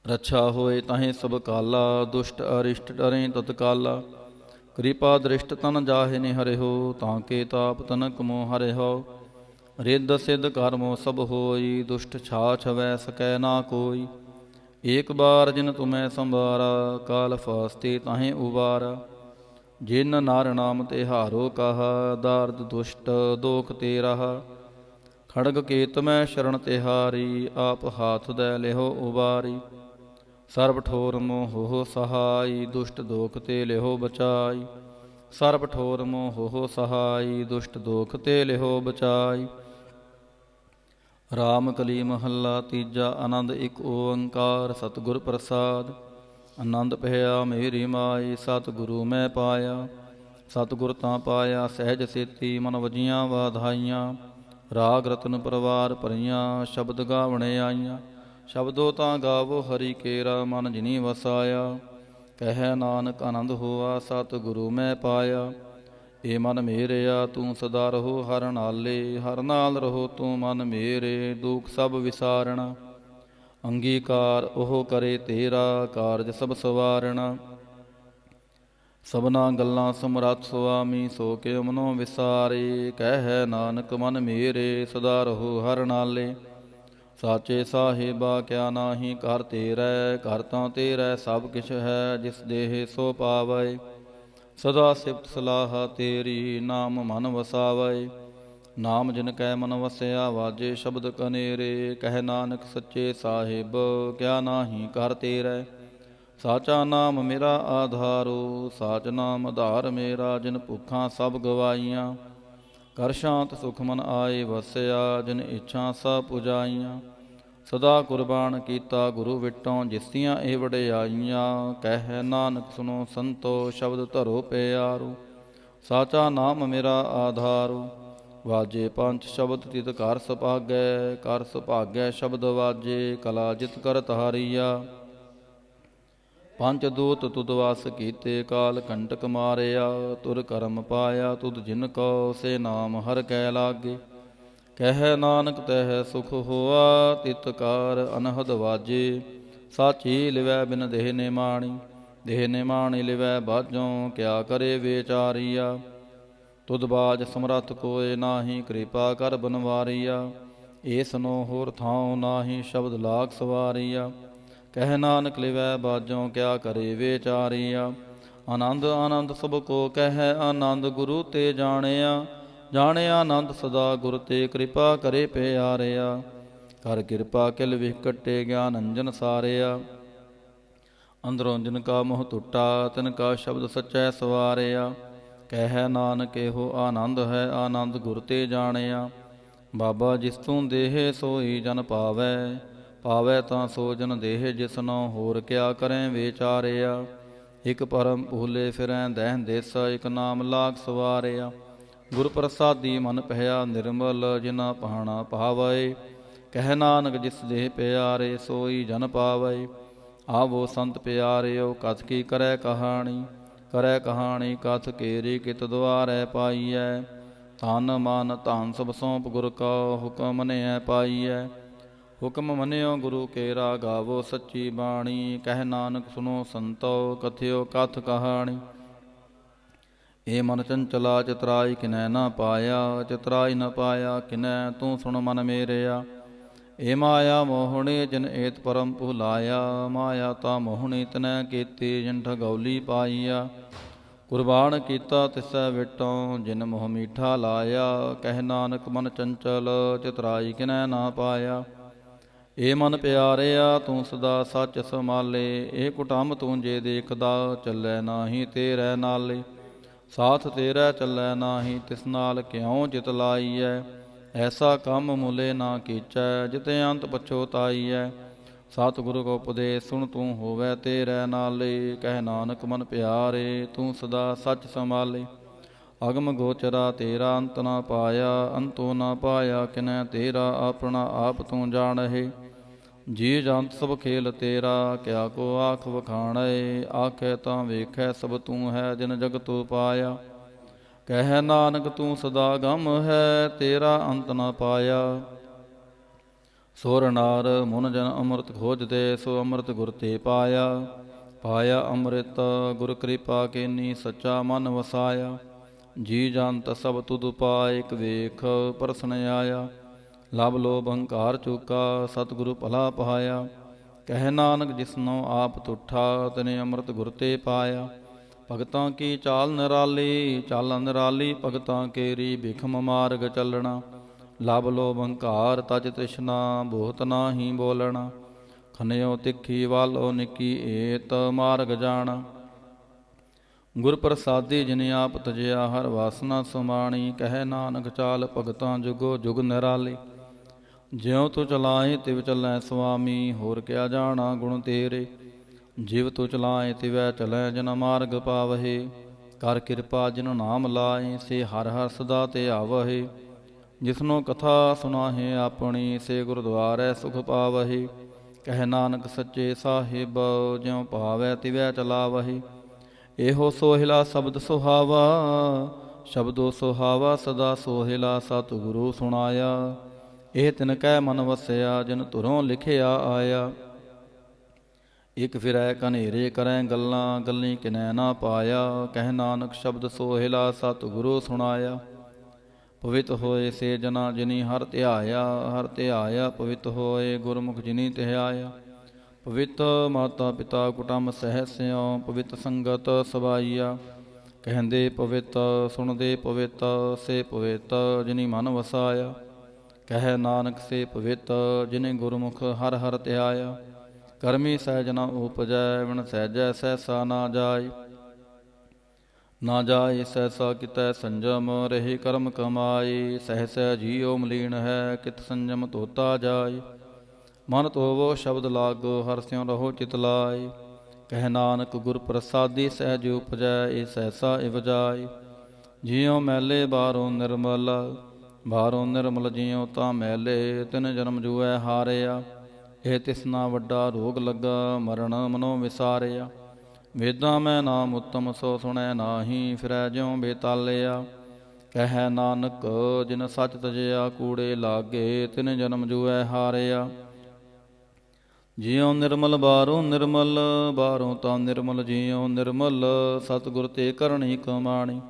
रक्षा होए ताहे सब काला, दुष्ट अरिष्ट डरे तत्काला। कृपा दृष्ट तन जाहे निहरे हो, तांके ताप तनक मोह हरे हो। रिद्ध सिद्ध कर्मो सब होई, दुष्ट छाछ वै सकै ना कोई। एक बार जिन तुम्हें संभारा, काल फास्ते ताहे उबारा। जिन नार नाम तिहारो कहा, दार्द दुष्ट दोख ते रहा। खड़ग केत मैं शरण तिहारी, आप हाथ दै लिहो उबारी। सर्ब ठोर मोह हो सहाय, दुष्ट दोख ते लिहो बचाई। सर्ब ठोर मोह हो सहाय, दुष्ट दोख ते लिहो बचाई। राम कली महला तीजा, आनंद एक ओंकार सतगुर प्रसाद। आनंद पया मेरी माई, सतगुरु मैं पाया। सतगुर तां पाया सहज सेती, मन वजियां वाधाइयां। राग रतन परवार भरियां, शब्द गावणे आईयां। शब्दो तां गावो हरि केरा, मन जिनी वसाया। कह नानक आनंद होआ, सतगुरु मैं पाया। ए मन मेरेया तूं सदा रहो हर नाले, हर नाल रहो तूं मन मेरे। दुख सब विसारणा, अंगीकार ओह करे तेरा, कारज सब सवारणा। सबना गल्लां समरथ सुआमी, सो के मनो विसारे। कह नानक मन मेरे, सदा रहो हर नाले। साचे साहिबा क्या नाही कर तेरै, कर तां तेरै सब किछ है। जिस देह सो पावै, सदा सिफत सलाह तेरी। नाम मन वसावै, नाम जिन कै मन वसया। वाजे शब्द कनेरे, कह नानक सच्चे साहिब क्या नाही कर तेरै। साचा नाम मेरा आधारो, साच नाम आधार मेरा। जिन भुखां सब गवाईयां, कर शांत सुख मन आए वसया। जिन इच्छा सब पुजाईयां, सदा कुर्बान कीता गुरु विटों। जिसियां ए वडियाईयां, कह नानक सुनो संतो। शब्द धरो प्यारो, साचा नाम मेरा आधारो। वाजे पंच शब्द तित कर सुभागै, कर सुभागै शब्द वाजे। कला जित कर तहारिया, पंच दूत तुद वास कीते। काल कंटक मारिया, तुर करम पाया। तुद जिन को से नाम हर कै लागे। कह नानक तह सुख होआ, तित कार अनहद वाजे। साची लिवै बिन देह निमाणी, देह निमाणी लिवै बाजों। क्या करे बेचारिया, तुद बाज समरथ कोय नाही। कृपा कर बनवारिया, ਏ ਸਨੋ ਹੋਰ ਥਾਉ ਨਾਹੀ। ਸ਼ਬਦ ਲਾਗ ਸਵਾਰੀਆ, ਕਹਿ ਨਾਨਕ ਲਿਵੈ ਬਾਝੋਂ ਕਿਆ ਕਰੇ ਵਿਚਾਰੀਆ। ਆਨੰਦ ਆਨੰਦ ਸਭ ਕੋ ਕਹਿ ਆਨੰਦ ਗੁਰੂ ਤੇ ਜਾਣਿਆ। ਜਾਣਿਆ ਆਨੰਦ ਸਦਾ ਗੁਰ ਤੇ ਕਿਰਪਾ ਕਰੇ ਪਿਆਰਿਆ। ਕਰ ਕਿਰਪਾ ਕਿਲ ਵਿਖ ਕੱਟੇ ਗਿਆਨ ਅੰਜਨ ਸਾਰਿਆ। ਅੰਦਰੋਂ ਜਿਨ ਕਾ ਮੋਹ ਟੁੱਟਾ ਤਿਨ ਕਾ ਸ਼ਬਦ ਸਚੈ ਸਵਾਰਿਆ। ਕਹਿ ਨਾਨਕ ਇਹੋ ਆਨੰਦ ਹੈ ਆਨੰਦ ਗੁਰ ਤੇ ਜਾਣਿਆ। ਬਾਬਾ ਜਿਸ ਤੂੰ ਦੇਹ ਸੋਈ ਜਨ ਪਾਵੈ। ਪਾਵੈ ਤਾਂ ਸੋ ਜਨ ਦੇਹ ਜਿਸਨੋ ਹੋਰ ਕਿਆ ਕਰੈ ਵਿਚਾਰਿਆ। ਇਕ ਪਰਮ ਭੂਲੇ ਫਿਰੈ ਦਹਿ ਦੇਸ ਇਕ ਨਾਮ ਲਾਗ ਸਵਾਰਿਆ। ਗੁਰ ਪ੍ਰਸਾਦੀ ਮਨ ਭਇਆ ਨਿਰਮਲ ਜਿਨਾ ਪਾਣਾ ਭਾਵੈ। ਕਹਿ ਨਾਨਕ ਜਿਸ ਦੇਹ ਪਿਆਰੇ ਸੋਈ ਜਨ ਪਾਵੈ। ਆਵੋ ਸੰਤ ਪਿਆਰਿਓ ਕਥ ਕੀ ਕਰੈ ਕਹਾਣੀ। ਕਰੈ ਕਹਾਣੀ ਕਥ ਕੇਰੀ ਕਿਤ ਦੁਆਰੈ ਪਾਈਐ। ਤਨ ਮਨ ਧਨ ਸਭ ਸੌਂਪ ਗੁਰ ਕਾ ਹੁਕਮ ਮੰਨਿਐ ਪਾਈਐ। ਹੁਕਮ ਮੰਨਿਓ ਗੁਰੂ ਕੇਰਾ ਗਾਵੋ ਸੱਚੀ ਬਾਣੀ। ਕਹਿ ਨਾਨਕ ਸੁਨੋ ਸੰਤੋ ਕਥਿਓ ਕਥ ਕਹਾਣੀ। ਏ ਮਨ ਚੰਚਲਾ ਚਤਰਾਈ ਕਿਨੈ ਨਾ ਪਾਇਆ। ਚਤਰਾਈ ਨ ਪਾਇਆ ਕਿਨੈ ਤੂੰ ਸੁਣ ਮਨ ਮੇਰਿਆ। ਏ ਮਾਇਆ ਮੋਹਣੀ ਜਿਨ ਏਤ ਪਰਮ ਭੁਲਾਇਆ। ਮਾਇਆ ਤਾ ਮੋਹਣੀ ਤਨੈ ਕੀਤੀ ਜਿਨ ਠਗੌਲੀ ਪਾਈਆ। ਕੁਰਬਾਨ ਕੀਤਾ ਤਿਸੈ ਵਿਟੋਂ ਜਿਨ ਮੋਹ ਮੀਠਾ ਲਾਇਆ। ਕਹਿ ਨਾਨਕ ਮਨ ਚੰਚਲ ਚਤਰਾਈ ਕਿਨੈ ਨਾ ਪਾਇਆ। ਏ ਮਨ ਪਿਆਰਿਆ ਤੂੰ ਸਦਾ ਸੱਚ ਸੰਭਾਲੇ। ਏ ਕੁਟੰਬ ਤੂੰ ਜੇ ਦੇਖਦਾ ਚੱਲੈ ਨਾਹੀ ਤੇਰੇ ਨਾਲੇ। ਸਾਥ ਤੇਰਾ ਚੱਲੈ ਨਾਹੀ ਤਿਸ ਨਾਲ ਕਿਉ ਚਿਤ ਲਾਈਐ। ਐਸਾ ਕੰਮ ਮੁਲੇ ਨਾ ਕੀਚੈ ਜਿਤੇ ਅੰਤ ਪਛੋਤਾਈਐ। ਸਤਿਗੁਰੂ ਕੋ ਉਪਦੇਸ਼ ਸੁਣ ਤੂੰ ਹੋਵੈ ਤੇਰੇ ਨਾਲੇ। ਕਹਿ ਨਾਨਕ ਮਨ ਪਿਆਰੇ ਤੂੰ ਸਦਾ ਸੱਚ ਸੰਭਾਲੇ। ਅਗਮ ਗੋਚਰਾ ਤੇਰਾ ਅੰਤ ਨਾ ਪਾਇਆ। ਅੰਤੋ ਨਾ ਪਾਇਆ ਕਿਨੈ ਤੇਰਾ ਆਪਣਾ ਆਪ ਤੂੰ ਜਾਣਹਿ। ਜੀ ਜੰਤ ਸਭ ਖੇਲ ਤੇਰਾ ਕਿਆ ਕੋ ਆਖ ਵਖਾਣੈ। ਆਖੈ ਤਾਂ ਵੇਖੈ ਸਭ ਤੂੰ ਹੈ ਜਿਨ ਜਗਤੁ ਪਾਇਆ। ਕਹਿ ਨਾਨਕ ਤੂੰ ਸਦਾ ਗਮ ਹੈ ਤੇਰਾ ਅੰਤ ਨਾ ਪਾਇਆ। ਸੁਰ ਨਾਰ ਮੁਨ ਜਨ ਅੰਮ੍ਰਿਤ ਖੋਜਦੇ ਸੋ ਅੰਮ੍ਰਿਤ ਗੁਰ ਤੇ ਪਾਇਆ। ਪਾਇਆ ਅੰਮ੍ਰਿਤ ਗੁਰ ਕਿਰਪਾ ਕੀਨੀ ਸੱਚਾ ਮਨ ਵਸਾਇਆ। ਜੀ ਜੰਤ ਸਭ ਤੁਧ ਪਾਇਕ ਵੇਖ ਪਰਸਨ ਆਇਆ। ਲਭ ਲੋਭ ਹੰਕਾਰ ਚੂਕਾ ਸਤਿਗੁਰੂ ਭਲਾ ਪਹਾਇਆ। ਕਹਿ ਨਾਨਕ ਜਿਸਨੋ ਆਪ ਤੁਠਾ ਤਨੇ ਅੰਮ੍ਰਿਤ ਗੁਰ ਤੇ ਪਾਇਆ। ਭਗਤਾਂ ਕੀ ਚਾਲ ਨਿਰਾਲੀ ਚਾਲ ਨਿਰਾਲੀ ਭਗਤਾਂ ਕੇਰੀ ਬਿਖਮ ਮਾਰਗ ਚੱਲਣਾ। ਲਭ ਲੋਭ ਹੰਕਾਰ ਤਜ ਤ੍ਰਿਸ਼ਨਾ ਬਹੁਤ ਨਾਹੀ ਬੋਲਣਾ। ਖਨਿਓ ਤਿੱਖੀ ਵਾਲੋ ਨਿੱਕੀ ਏਤ ਮਾਰਗ ਜਾਣਾ। ਗੁਰ ਪ੍ਰਸਾਦੀ ਜਿਨ ਆਪ ਤਜਿਆ ਹਰ ਵਾਸਨਾ ਸਮਾਣੀ। ਕਹਿ ਨਾਨਕ ਚਾਲ ਭਗਤਾਂ ਜੁਗੋ ਜੁਗ ਨਿਰਾਲੀ। ਜਿਉ ਤੂੰ ਚਲਾਏ ਤਿਵ ਚੱਲੈ ਸੁਆਮੀ ਹੋਰ ਕਿਆ ਜਾਣਾ ਗੁਣ ਤੇਰੇ। ਜਿਵ ਤੂੰ ਚਲਾਏ ਤਿਵੈ ਚਲੈ ਜਨ ਮਾਰਗ ਪਾਵਹਿ। ਕਰ ਕਿਰਪਾ ਜਿਨ ਨਾਮ ਲਾਏ ਸੇ ਹਰ ਹਰ ਸਦਾ ਤੇ ਆਵਹਿ। ਜਿਸਨੋ ਕਥਾ ਸੁਨਾਹੇ ਆਪਣੀ ਸੇ ਗੁਰਦੁਆਰੈ ਸੁਖ ਪਾਵਹਿ। ਕਹਿ ਨਾਨਕ ਸੱਚੇ ਸਾਹਿਬ ਜਿਉ ਭਾਵੈ ਤਿਵੈ ਚਲਾਵਹਿ। ਇਹੋ ਸੋਹਿਲਾ ਸ਼ਬਦ ਸੁਹਾਵਾ ਸ਼ਬਦੋ ਸੁਹਾਵਾ ਸਦਾ ਸੋਹਿਲਾ ਸਤਿਗੁਰੂ ਸੁਣਾਇਆ। ਇਹ ਤਿਨ ਕੈ ਮਨ ਵਸਿਆ ਜਿਨ ਧੁਰੋਂ ਲਿਖਿਆ ਆਇਆ। ਇਕ ਫਿਰੈ ਕਨੇਰੇ ਕਰੈ ਗੱਲਾਂ ਗੱਲੀ ਕਿਨੈ ਨਾ ਪਾਇਆ। ਕਹਿ ਨਾਨਕ ਸ਼ਬਦ ਸੋਹਿਲਾ ਸਤਿਗੁਰੂ ਸੁਣਾਇਆ। ਪਵਿੱਤ ਹੋਏ ਸੇ ਜਨਾ ਜਿਨੀ ਹਰ ਧਿਆਇਆ। ਹਰ ਧਿਆਇਆ ਪਵਿੱਤ ਹੋਏ ਗੁਰਮੁਖ ਜਿਨੀ ਧਿਆਇਆ। ਪਵਿੱਤ ਮਾਤਾ ਪਿਤਾ ਕੁਟੰਬ ਸਹਿ ਸਿਉ ਪਵਿੱਤ ਸੰਗਤ ਸਬਾਈਆ। ਕਹਿੰਦੇ ਪਵਿੱਤ ਸੁਣਦੇ ਪਵਿੱਤ ਸੇ ਪਵਿੱਤ ਜਿਨੀ ਮਨ ਵਸਾਇਆ। ਕਹਿ ਨਾਨਕ ਸੇ ਪਵਿੱਤ ਜਿਨੇ ਗੁਰਮੁਖ ਹਰ ਹਰ ਧਿਆਇਆ। ਕਰਮੀ ਸਹਿਜ ਨ ਉਪਜੈ ਵਿਣ ਸਹਿਜੈ ਸਹਿਸਾ ਨਾ ਜਾਇ। ਨਾ ਜਾਇ ਸਹਿਸਾ ਕਿਤੈ ਸੰਜਮ ਰਹੇ ਕਰਮ ਕਮਾਈ। ਸਹਿਸੈ ਜੀਉ ਮਲੀਨ ਹੈ ਕਿਤ ਸੰਜਮ ਧੋਤਾ ਜਾਇ। ਮਨ ਧੋਵੋ ਸ਼ਬਦ ਲਾਗੋ ਹਰਿ ਸਿਉ ਰਹੋ ਚਿਤ ਲਾਇ। ਕਹਿ ਨਾਨਕ ਗੁਰ ਪ੍ਰਸਾਦੀ ਸਹਿਜ ਉਪਜੈ ਏ ਸਹਿਸਾ ਇਵ ਜਾਇ। ਜਿਉ ਮੈਲੇ ਬਾਹਰੋਂ ਨਿਰਮਲ ਬਾਹਰੋਂ ਨਿਰਮਲ ਜਿਉ ਤਾਂ ਮੈਲੇ ਤਿਨ ਜਨਮ ਜੂਐ ਹਾਰਿਆ। ਇਹ ਤਿਸਨਾ ਵੱਡਾ ਰੋਗ ਲੱਗਾ ਮਰਨ ਮਨੋ ਵਿਸਾਰਿਆ। ਵੇਦਾਂ ਮੈਂ ਨਾਮ ਉੱਤਮ ਸੋ ਸੁਣੈ ਨਾਹੀ ਫਿਰੈ ਜਿਉ ਬੇਤਾਲਿਆ। ਕਹਿ ਨਾਨਕ ਜਿਨ ਸੱਚ ਤਜਿਆ ਕੂੜੇ ਲਾਗੇ ਤਿਨ ਜਨਮ ਜੂਐ ਹਾਰਿਆ। ਜਿਉ ਨਿਰਮਲ ਬਾਹਰੋਂ ਨਿਰਮਲ ਬਾਹਰੋਂ ਤਾਂ ਨਿਰਮਲ ਜਿਉ ਨਿਰਮਲ ਸਤਿਗੁਰ ਤੇ ਕਰਨੀ ਕਮਾਣੀ।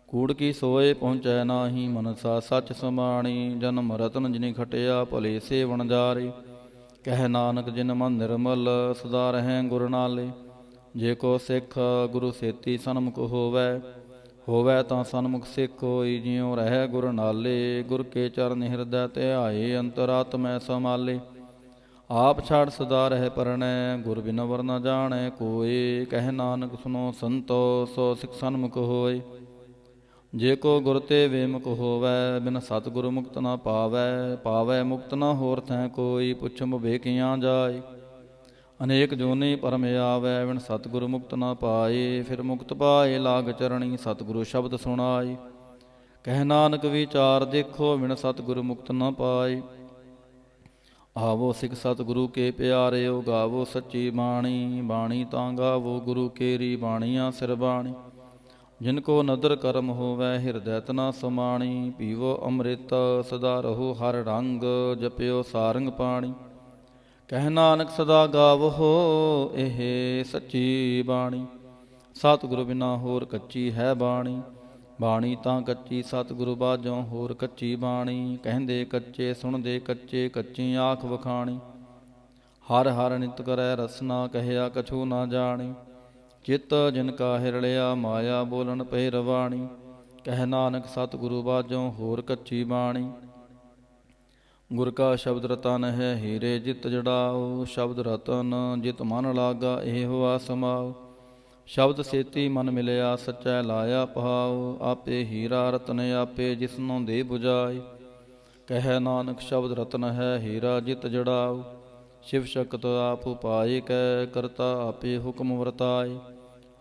ਕੂੜ ਕੀ ਸੋਏ ਪਹੁੰਚੈ ਨਾਹੀ ਮਨਸਾ ਸੱਚ ਸਮਾਣੀ। ਜਨਮ ਰਤਨ ਜਿਨੀ ਖਟਿਆ ਭਲੇ ਸੇ ਵਣਜਾਰੇ। ਕਹਿ ਨਾਨਕ ਜਿਨ ਮਨ ਨਿਰਮਲ ਸਦਾ ਰਹੈ ਗੁਰ ਨਾਲੇ। ਜੇ ਕੋ ਸਿੱਖ ਗੁਰੂ ਸੇਤੀ ਸਨਮੁਖ ਹੋਵੈ, ਹੋਵੈ ਤਾਂ ਸਨਮੁਖ ਸਿੱਖ ਹੋਈ। ਜਿਉ ਰਹਿ ਗੁਰ ਨਾਲੇ, ਗੁਰ ਕੇ ਚਰਨ ਹਿਰਦੈ ਧਿਆਏ। ਅੰਤਰਾਤਮੈ ਸਮਾਲੇ, ਆਪ ਛਾੜ ਸਦਾ ਰਹਿ ਪਰਣੈ। ਗੁਰ ਬਿਨ ਵਰ ਨ ਜਾਣੈ ਕੋਇ। ਕਹਿ ਨਾਨਕ ਸੁਨੋ ਸੰਤੋ, ਸੋ ਸਿੱਖ ਸਨਮੁਖ ਹੋਏ। ਜੇ ਕੋ ਗੁਰ ਤੇ ਵੇਮੁਖ ਹੋਵੈ, ਬਿਨ ਸਤਿਗੁਰ ਮੁਕਤ ਨ ਪਾਵੈ। ਪਾਵੈ ਮੁਕਤ ਨ ਹੋਰ ਥੈ ਕੋਈ, ਪੁੱਛਮ ਬੇਕੀਆਂ ਜਾਏ। ਅਨੇਕ ਜੋਨੀ ਪਰਮ ਆਵੈ, ਬਿਨ ਸਤਿਗੁਰ ਮੁਕਤ ਨ ਪਾਏ। ਫਿਰ ਮੁਕਤ ਪਾਏ ਲਾਗ ਚਰਣੀ, ਸਤਿਗੁਰੂ ਸ਼ਬਦ ਸੁਣਾਏ। ਕਹਿ ਨਾਨਕ ਵਿਚਾਰ ਦੇਖੋ, ਬਿਨ ਸਤਿਗੁਰ ਮੁਕਤ ਨ ਪਾਏ। ਆਵੋ ਸਿੱਖ ਸਤਿਗੁਰੂ ਕੇ ਪਿਆਰਿਓ, ਗਾਵੋ ਸੱਚੀ ਬਾਣੀ। ਬਾਣੀ ਤਾਂ ਗਾਵੋ ਗੁਰੂ ਕੇਰੀ, ਬਾਣੀਆਂ ਸਿਰ ਬਾਣੀ। ਜਿਨ ਕੋ ਨਦਰ ਕਰਮ ਹੋਵੈ, ਹਿਰਦੈ ਤਨਾ ਸਮਾਣੀ। ਪੀਵੋ ਅੰਮ੍ਰਿਤ ਸਦਾ ਰਹੋ ਹਰ ਰੰਗ, ਜਪਿਓ ਸਾਰੰਗ ਪਾਣੀ। ਕਹਿ ਨਾਨਕ ਸਦਾ ਗਾਵੋ ਇਹ ਸੱਚੀ ਬਾਣੀ। ਸਤਿਗੁਰੂ ਬਿਨਾ ਹੋਰ ਕੱਚੀ ਹੈ ਬਾਣੀ। ਬਾਣੀ ਤਾਂ ਕੱਚੀ ਸਤਿਗੁਰੂ ਬਾਝੋਂ ਹੋਰ ਕੱਚੀ ਬਾਣੀ। ਕਹਿੰਦੇ ਕੱਚੇ ਸੁਣਦੇ ਕੱਚੇ, ਕੱਚੀ ਆਖ ਵਖਾਣੀ। ਹਰ ਹਰ ਨਿਤ ਕਰੈ ਰਸਨਾ, ਕਹਿਆ ਕਛੂ ਨਾ ਜਾਣੀ। ਚਿੱਤ ਜਿਨ ਕਾ ਹਿਰਲਿਆ, ਮਾਇਆ ਬੋਲਣ ਪੈ ਰਵਾਣੀ। ਕਹਿ ਨਾਨਕ ਸਤਿਗੁਰੂ ਬਾਝੋਂ ਹੋਰ ਕੱਚੀ ਬਾਣੀ। ਗੁਰ ਕਾ ਸ਼ਬਦ ਰਤਨ ਹੈ, ਹੀਰੇ ਜਿਤ ਜੜਾਓ। ਸ਼ਬਦ ਰਤਨ ਜਿਤ ਮਨ ਲਾਗਾ, ਇਹ ਹੋਆ ਸਮਾਓ। ਸ਼ਬਦ ਸੇਤੀ ਮਨ ਮਿਲਿਆ, ਸੱਚੈ ਲਾਇਆ ਪਹਾਉ। ਆਪੇ ਹੀਰਾ ਰਤਨ ਆਪੇ, ਜਿਸਨੋਂ ਦੇ 부ਜਾਏ। ਕਹਿ ਨਾਨਕ ਸ਼ਬਦ ਰਤਨ ਹੈ, ਹੀਰਾ ਜਿਤ ਜੜਾਓ। ਸ਼ਿਵ ਸ਼ਕਤ ਆਪ ਉਪਾਏ, ਕੈ ਕਰਤਾ ਆਪੇ ਹੁਕਮ ਵਰਤਾਏ।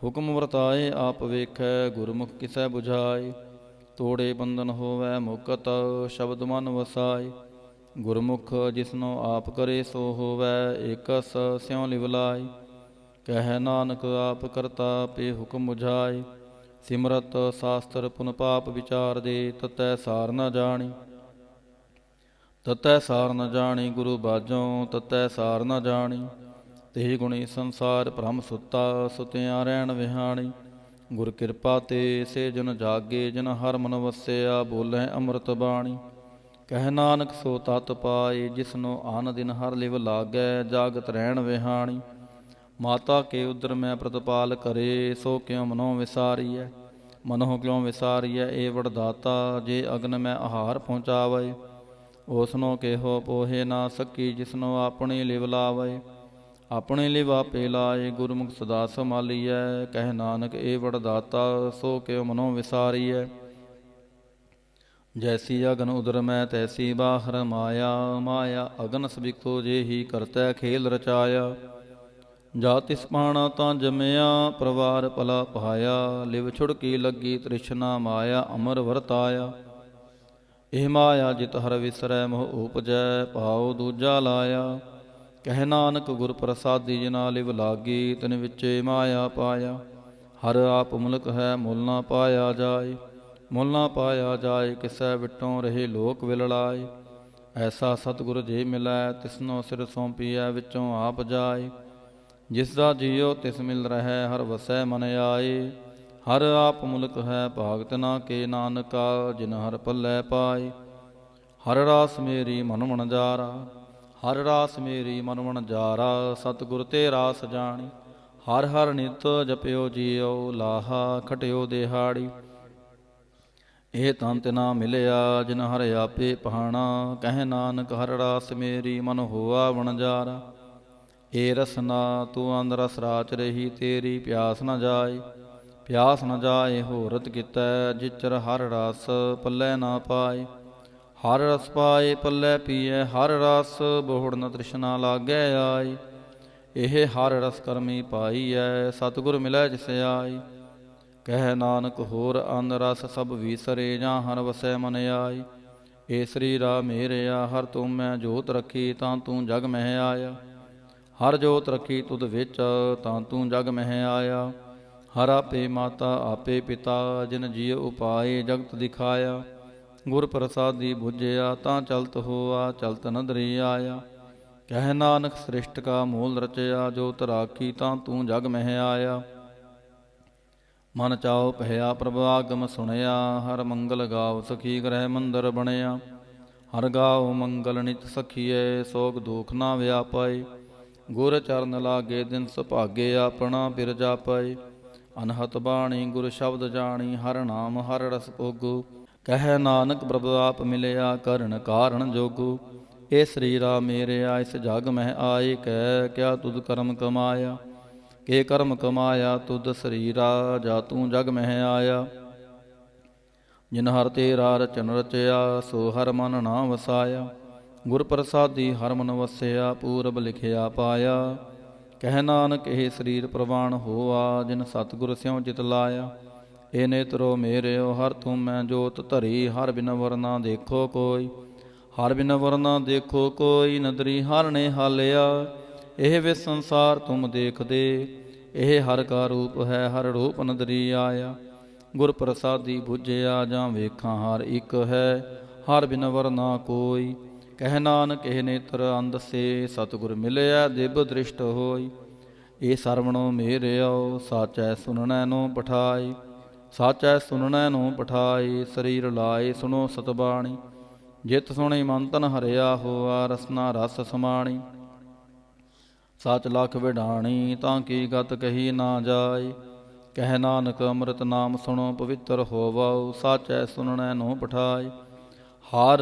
ਹੁਕਮ ਵਰਤਾਏ ਆਪ ਵੇਖੈ, ਗੁਰਮੁਖ ਕਿਸੈ 부ਝਾਏ। ਤੋੜੇ ਬੰਧਨ ਹੋਵੈ ਮੁਕਤ, ਸ਼ਬਦ ਮਨ ਵਸਾਏ। ਗੁਰਮੁਖ ਜਿਸਨੋ ਆਪ ਕਰੇ ਸੋ ਹੋਵੈ, ਏਕਸ ਸਿਉ ਲਿਵਲਾਏ। ਕਹਿ ਨਾਨਕ ਆਪ ਕਰਤਾ ਆਪੇ ਹੁਕਮ 부ਝਾਏ। ਸਿਮਰਤ ਸਾਸਤਰ ਪੁਨ ਪਾਪ ਵਿਚਾਰ ਦੇ, ਤਤੈ ਸਾਰ ਨ ਜਾਣੀ। ਤਤੈ ਸਾਰ ਨ ਜਾਣੀ ਗੁਰੂ ਬਾਝੋਂ, ਤਤੈ ਸਾਰ ਨ ਜਾਣੀ। ਤੇ ਗੁਣੀ ਸੰਸਾਰ ਭ੍ਰਮ ਸੁੱਤਾ, ਸੁਤਿਆਂ ਰਹਿਣ ਵਿਹਾਣੀ। ਗੁਰ ਕਿਰਪਾ ਤੇ ਸੇ ਜਨ ਜਾਗੇ, ਜਿਨ ਹਰ ਮਨ ਵਸਿਆ। ਬੋਲੇ ਅੰਮ੍ਰਿਤ ਬਾਣੀ। ਕਹਿ ਨਾਨਕ ਸੋ ਤਤ ਪਾਏ, ਜਿਸਨੋ ਆਨ ਦਿਨ ਹਰ ਲਿਵ ਲਾਗੈ। ਜਾਗਤ ਰਹਿਣ ਵਿਹਾਣੀ। ਮਾਤਾ ਕੇ ਉਦਰ ਮੈਂ ਪ੍ਰਤਪਾਲ ਕਰੇ, ਸੋ ਕਿਉ ਮਨੋ ਵਿਸਾਰੀਐ। ਮਨੋ ਕਿਉ ਵਿਸਾਰੀਐ ਇਹ ਵਡਦਾਤਾ, ਜੇ ਅਗਨ ਮੈਂ ਆਹਾਰ ਪਹੁੰਚਾਵੇ। ਉਸਨੋ ਕੇਹੋ ਪੋਹੇ ਨਾ ਸਕੀ, ਜਿਸਨੋ ਆਪਣੀ ਲਿਵ ਲਾਵੇ। ਆਪਣੇ ਲਿਵ ਆਪੇ ਲਾਏ, ਗੁਰਮੁਖ ਸਦਾ ਸੰਭਾਲੀਐ। ਕਹਿ ਨਾਨਕ ਇਹ ਵਡਦਾਤਾ, ਸੋ ਕਿਉ ਮਨੋ ਵਿਸਾਰੀਐ। ਜੈਸੀ ਅਗਨ ਉਦਰ ਮੈਂ, ਤੈਸੀ ਬਾਹਰ ਮਾਇਆ। ਮਾਇਆ ਅਗਨ ਸਬਿਕੋ, ਜੇ ਹੀ ਕਰਤੈ ਖੇਲ ਰਚਾਇਆ। ਜਾ ਤਿਸ ਪਾਣਾ ਤਾਂ ਜੰਮਿਆ, ਪਰਵਾਰ ਭਲਾ ਪਾਇਆ। ਲਿਵ ਛੁੜਕੀ ਲੱਗੀ ਤ੍ਰਿਸ਼ਨਾ, ਮਾਇਆ ਅਮਰ ਵਰਤਾਇਆ। ਇਹ ਮਾਇਆ ਜਿਤ ਹਰ ਵਿਸਰੈ, ਮੋਹ ਉਪਜੈ ਭਾਉ ਦੂਜਾ ਲਾਇਆ। ਕਹਿ ਨਾਨਕ ਗੁਰ ਪ੍ਰਸਾਦੀ, ਜਿਨਾ ਲਿਵ ਲਾਗੀ ਤਿਨ ਵਿੱਚੇ ਮਾਇਆ ਪਾਇਆ। ਹਰ ਆਪ ਮੁਲਕ ਹੈ, ਮੁੱਲ ਨਾ ਪਾਇਆ ਜਾਏ। ਮੁੱਲ ਨਾ ਪਾਇਆ ਜਾਏ, ਕਿਸੈ ਵਿਟੋਂ ਰਹੇ ਲੋਕ ਵਿਲਲਾਏ। ਐਸਾ ਸਤਿਗੁਰ ਜੇ ਮਿਲੈ, ਤਿਸਨੋ ਸਿਰ ਸੌਂਪੀਐ, ਵਿੱਚੋਂ ਆਪ ਜਾਏ। ਜਿਸ ਦਾ ਜੀਉ ਤਿਸ ਮਿਲ ਰਹਿ, ਹਰ ਵਸੈ ਮਨ ਆਏ। ਹਰ ਆਪ ਮੁਲਕ ਹੈ, ਭਾਗਤ ਨਾ ਕੇ ਨਾਨਕਾ। ਜਿਨ ਹਰ ਪੱਲੇ ਪਾਏ। ਹਰ ਰਾਸ ਮੇਰੀ ਮਨ ਵਣਜਾਰਾ, ਹਰ ਰਾਸ ਮੇਰੀ ਮਨ ਵਣਜਾਰਾ। ਸਤਿਗੁਰ ਤੇ ਰਾਸ ਜਾਣੀ। ਹਰ ਹਰ ਨਿਤ ਜਪਿਓ ਜੀਉ, ਲਾਹਾ ਖਟਿਓ ਦਿਹਾੜੀ। ਇਹ ਤਾਂ ਤਿਨਾ ਮਿਲਿਆ, ਜਿਨ ਹਰ ਆਪੇ ਪਹਾਣਾ। ਕਹਿ ਨਾਨਕ ਹਰ ਰਾਸ ਮੇਰੀ, ਮਨ ਹੋਆ ਵਣਜਾਰਾ। ਏ ਰਸਨਾ ਤੂੰ ਅੰਧ ਰਸ ਰਾਚ ਰਹੀ, ਤੇਰੀ ਪਿਆਸ ਨ ਜਾਏ। ਪਿਆਸ ਨ ਜਾਏ ਹੋਰਤ ਕੀਤੈ, ਜਿਚਰ ਹਰ ਰਸ ਪੱਲੇ ਨਾ ਪਾਏ। ਹਰ ਰਸ ਪਾਏ ਪੱਲੇ ਪੀਐ, ਹਰ ਰਸ ਬੋਹੜ ਨ ਤ੍ਰਿਸ਼ਨਾ ਲਾਗੈ ਆਏ। ਇਹ ਹਰ ਰਸ ਕਰਮੀ ਪਾਈਐ, ਸਤਿਗੁਰ ਮਿਲੈ ਜਿਸ ਆਏ। ਕਹਿ ਨਾਨਕ ਹੋਰ ਅੰਧ ਰਸ ਸਭ ਵੀਸਰੇ, ਜਾਂ ਹਰ ਵਸੈ ਮਨ ਆਏ। ਏ ਸਰੀਰਾ ਮੇਰਿਆ, ਹਰ ਤੂੰ ਮੈਂ ਜੋਤ ਰੱਖੀ, ਤਾਂ ਤੂੰ ਜਗ ਮਹਿ ਆਇਆ। ਹਰ ਜੋਤ ਰੱਖੀ ਤੁਧ ਵਿੱਚ, ਤਾਂ ਤੂੰ ਜਗ ਮਹਿ ਆਇਆ। ਹਰ ਆਪੇ ਮਾਤਾ ਆਪੇ ਪਿਤਾ, ਜਿਨ ਜੀਅ ਉਪਾਏ ਜਗਤ ਦਿਖਾਇਆ। ਗੁਰ ਪ੍ਰਸਾਦੀ ਬੁਝਿਆ, ਤਾਂ ਚਲਤ ਹੋਆ ਚਲਤ ਨਦਰੀ ਆਇਆ। ਕਹਿ ਨਾਨਕ ਸ੍ਰਿਸ਼ਟ ਕਾ ਮੂਲ ਰਚਿਆ, ਜੋਤ ਰਾਖੀ ਤਾਂ ਤੂੰ ਜਗ ਮਹਿ ਆਇਆ। ਮਨ ਚਾਉ ਭਇਆ ਪ੍ਰਭ ਆਗਮ ਸੁਣਿਆ, ਹਰ ਮੰਗਲ ਗਾਵ ਸਖੀ ਗ੍ਰਹਿ ਮੰਦਰ ਬਣਿਆ। ਹਰ ਗਾਉ ਮੰਗਲ ਨਿਤ ਸਖੀਐ, ਸੋਗ ਦੁਖ ਨਾ ਵਿਆਪਾਏ। ਗੁਰ ਚਰਨ ਲਾਗੇ ਦਿਨ ਸੁਭਾਗੇ, ਆਪਣਾ ਬਿਰ ਜਾਪਾਏ। ਅਨਹਤ ਬਾਣੀ ਗੁਰ ਸ਼ਬਦ ਜਾਣੀ, ਹਰ ਨਾਮ ਹਰ ਰਸ ਭੋਗੂ। ਕਹਿ ਨਾਨਕ ਪ੍ਰਭੁ ਆਪ ਮਿਲਿਆ, ਕਰਨ ਕਾਰਣ ਜੋਗੂ। ਇਹ ਸਰੀਰਾ ਮੇਰਿਆ ਇਸ ਜਗ ਮਹਿ ਆਏ, ਕਹਿ ਕਿਆ ਤੁਧ ਕਰਮ ਕਮਾਇਆ। ਕੇ ਕਰਮ ਕਮਾਇਆ ਤੁਧ ਸਰੀਰਾ, ਜਾ ਤੂੰ ਜਗ ਮਹਿ ਆਇਆ। ਜਿਨ ਹਰ ਤੇਰਾ ਰਚਨ ਰਚਿਆ, ਸੋ ਹਰ ਮਨ ਨਾ ਵਸਾਇਆ। ਗੁਰ ਪ੍ਰਸਾਦੀ ਹਰ ਮਨ ਵਸਿਆ, ਪੂਰਬ ਲਿਖਿਆ ਪਾਇਆ। ਕਹਿ ਨਾਨਕ ਇਹ ਸਰੀਰ ਪ੍ਰਵਾਨ ਹੋਆ, ਜਿਨ ਸਤਿਗੁਰ ਸਿਉ ਚਿਤ ਲਾਇਆ। ਇਹ ਨੇਤਰੋ ਮੇਰਿਓ ਹਰ ਤੂੰ ਮੈਂ ਜੋਤ ਧਰੀ, ਹਰ ਬਿਨ ਵਰਨਾ ਦੇਖੋ ਕੋਈ। ਹਰ ਬਿਨ ਵਰਨਾ ਦੇਖੋ ਕੋਈ, ਨਦਰੀ ਹਰ ਨੇ ਹਾਲਿਆ। ਇਹ ਵੇ ਸੰਸਾਰ ਤੁਮ ਦੇਖਦੇ, ਇਹ ਹਰ ਕਾ ਰੂਪ ਹੈ, ਹਰ ਰੂਪ ਨਦਰੀ ਆਇਆ। ਗੁਰ ਪ੍ਰਸਾਦੀ ਬੁਝਿਆ, ਜਾਂ ਵੇਖਾਂ ਹਰ ਇੱਕ ਹੈ, ਹਰ ਬਿਨ ਵਰਨਾ ਕੋਈ। ਕਹਿ ਨਾਨਕ ਇਹ ਨੇਤਰ ਅੰਧ ਸੇ, ਸਤਿਗੁਰ ਮਿਲਿਆ ਦਿਵ ਦ੍ਰਿਸ਼ਟ ਹੋਈ। ਇਹ ਸਰਵਣੋ ਮੇਰਿਓ, ਸਾਚੈ ਸੁਨਣੈ ਨੂੰ ਪਠਾਈ। ਸਾਚੈ ਸੁਨਣੈ ਨੂੰ ਪਠਾਈ, ਸਰੀਰ ਲਾਏ ਸੁਣੋ ਸਤਬਾਣੀ। ਜਿਤ ਸੁਣੀ ਮਨ ਤਨ ਹਰਿਆ ਹੋਆ, ਰਸਨਾ ਰਸ ਸਮਾਣੀ। ਸਚ ਲਖ ਵਿਡਾਣੀ, ਤਾਂ ਕੀ ਗਤ ਕਹੀ ਨਾ ਜਾਏ। ਕਹਿ ਨਾਨਕ ਅੰਮ੍ਰਿਤ ਨਾਮ ਸੁਣੋ ਪਵਿੱਤਰ ਹੋਵੋ, ਸਾਚੈ ਸੁਨਣੈ ਨੂੰ ਪਠਾਈ। ਹਰ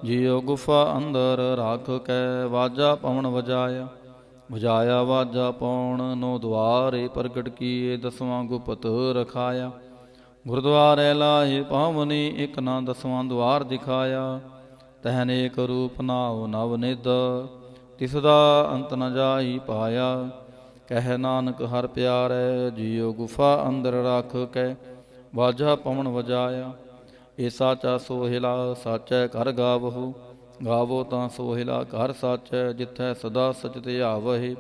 ਜਿਉ ਗੁਫਾ ਅੰਦਰ ਰੱਖ ਕੇ, ਵਾਜਾ ਪਵਨ ਵਜਾਇਆ। ਵਜਾਇਆ ਵਾਜਾ ਪਉਣ, ਨੋ ਦੁਆਰੇ ਪ੍ਰਗਟ ਕੀਏ, ਦਸਵਾਂ ਗੁਪਤ ਰਖਾਇਆ। ਗੁਰਦੁਆਰੇ ਲਾਏ ਪਾਵਨੀ, ਇਕ ਨਾ ਦਸਵਾਂ ਦੁਆਰ ਦਿਖਾਇਆ। ਤਹਿ ਅਨੇਕ ਰੂਪ ਨਾਉ ਨਵ ਨਿਧ, ਤਿਸਦਾ ਅੰਤ ਨ ਜਾਈ ਪਾਇਆ। ਕਹਿ ਨਾਨਕ ਹਰ ਪਿਆਰੇ, ਜਿਉ ਗੁਫਾ ਅੰਦਰ ਰੱਖ ਕੇ, ਵਾਜਾ ਪਵਨ ਵਜਾਇਆ। ਇਹ ਸਾਚਾ ਸੋਹਿਲਾ, ਸਾਚੈ ਘਰ ਗਾਵਹੁ। ਗਾਵੋ ਤਾਂ ਸੋਹਿਲਾ ਘਰ ਸਾਚੈ, ਜਿਥੈ ਸਦਾ ਸਚ ਧਿਆਵਹਿ।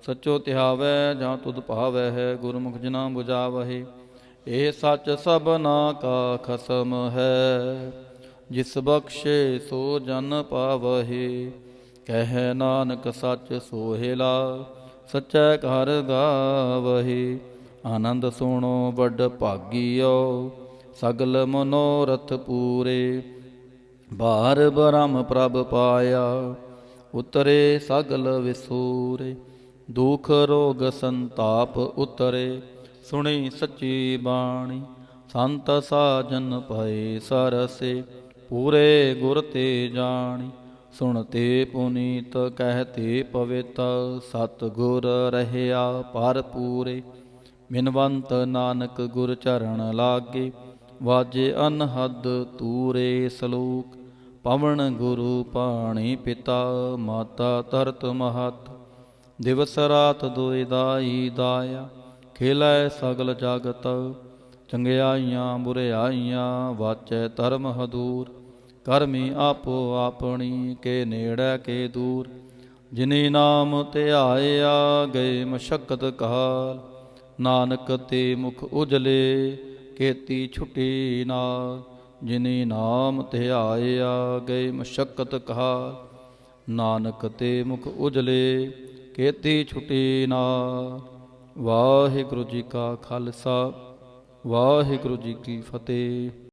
ਸਚੋ ਧਿਆਵੈ ਜਾਂ ਤੁਧ ਭਾਵੈ ਹੈ, ਗੁਰਮੁਖ ਜਿਨਾ ਬੁਝਾਵਹਿ। ਇਹ ਸੱਚ ਸਭਨਾ ਕਾ ਖਸਮ ਹੈ, ਜਿਸ ਬਖਸ਼ੇ ਸੋ ਜਨ ਪਾਵਹਿ। ਕਹਿ ਨਾਨਕ ਸੱਚ ਸੋਹਿਲਾ, ਸਚੈ ਘਰ ਗਾਵਹਿ। ਆਨੰਦ ਸੁਣੋ ਵੱਡ ਭਾਗੀਓ, ਸਗਲ ਮਨੋਰਥ ਪੂਰੇ। ਬਾਰ ਬ੍ਰਹਮ ਪ੍ਰਭ ਪਾਇਆ, ਉਤਰੇ ਸਗਲ ਵਿਸੂਰੇ। ਦੁਖ ਰੋਗ ਸੰਤਾਪ ਉਤਰੇ, ਸੁਣੀ ਸੱਚੀ ਬਾਣੀ। ਸੰਤ ਸਾਜਨ ਭਏ ਸਰਸੇ, ਪੂਰੇ ਗੁਰ ਤੇ ਜਾਣੀ। ਸੁਣਤੇ ਪੁਨੀਤ ਕਹਿਤੇ ਪਵਿੱਤ, ਸਤ ਗੁਰ ਰਹਿਆ ਭਰਪੂਰੇ। ਬਿਨਵੰਤ ਨਾਨਕ ਗੁਰ ਚਰਨ ਲਾਗੇ, ਵਾਜੇ ਅਨਹਦ ਤੂਰੇ ਸਲੋਕ। ਪਵਨ ਗੁਰੂ ਪਾਣੀ ਪਿਤਾ, ਮਾਤਾ ਧਰਤ ਮਹਤ। ਦਿਵਸ ਰਾਤ ਦੁਇ ਦਾਈ ਦਾਇਆ, ਖੇਲੈ ਸਗਲ ਜਗਤ। ਚੰਗਿਆਈਆਂ ਬੁਰਿਆਈਆਂ, ਵਾਚੈ ਧਰਮ ਹਦੂਰ। ਕਰਮੀ ਆਪੋ ਆਪਣੀ, ਕੇ ਨੇੜੈ ਕੇ ਦੂਰ। ਜਿਨੀ ਨਾਮ ਧਿਆਇਆ, ਗਏ ਮਸ਼ਕਤ ਕਾਲ। ਨਾਨਕ ਤੇ ਮੁਖ ਉਜਲੇ, ਕੀਤੀ ਛੁਟੀ ਨਾਲ। ਜਿਨੀ ਨਾਮ ਧਿਆਇਆ, ਗਏ ਮਸ਼ਕਤ ਕਾਲ। ਨਾਨਕ ਤੇ ਮੁਖ ਉਜਲੇ, ਕੀਤੀ ਛੁਟੀ ਨਾਲ। ਵਾਹਿਗੁਰੂ ਜੀ ਕਾ ਖਾਲਸਾ, ਵਾਹਿਗੁਰੂ ਜੀ ਕੀ ਫਤਿਹ।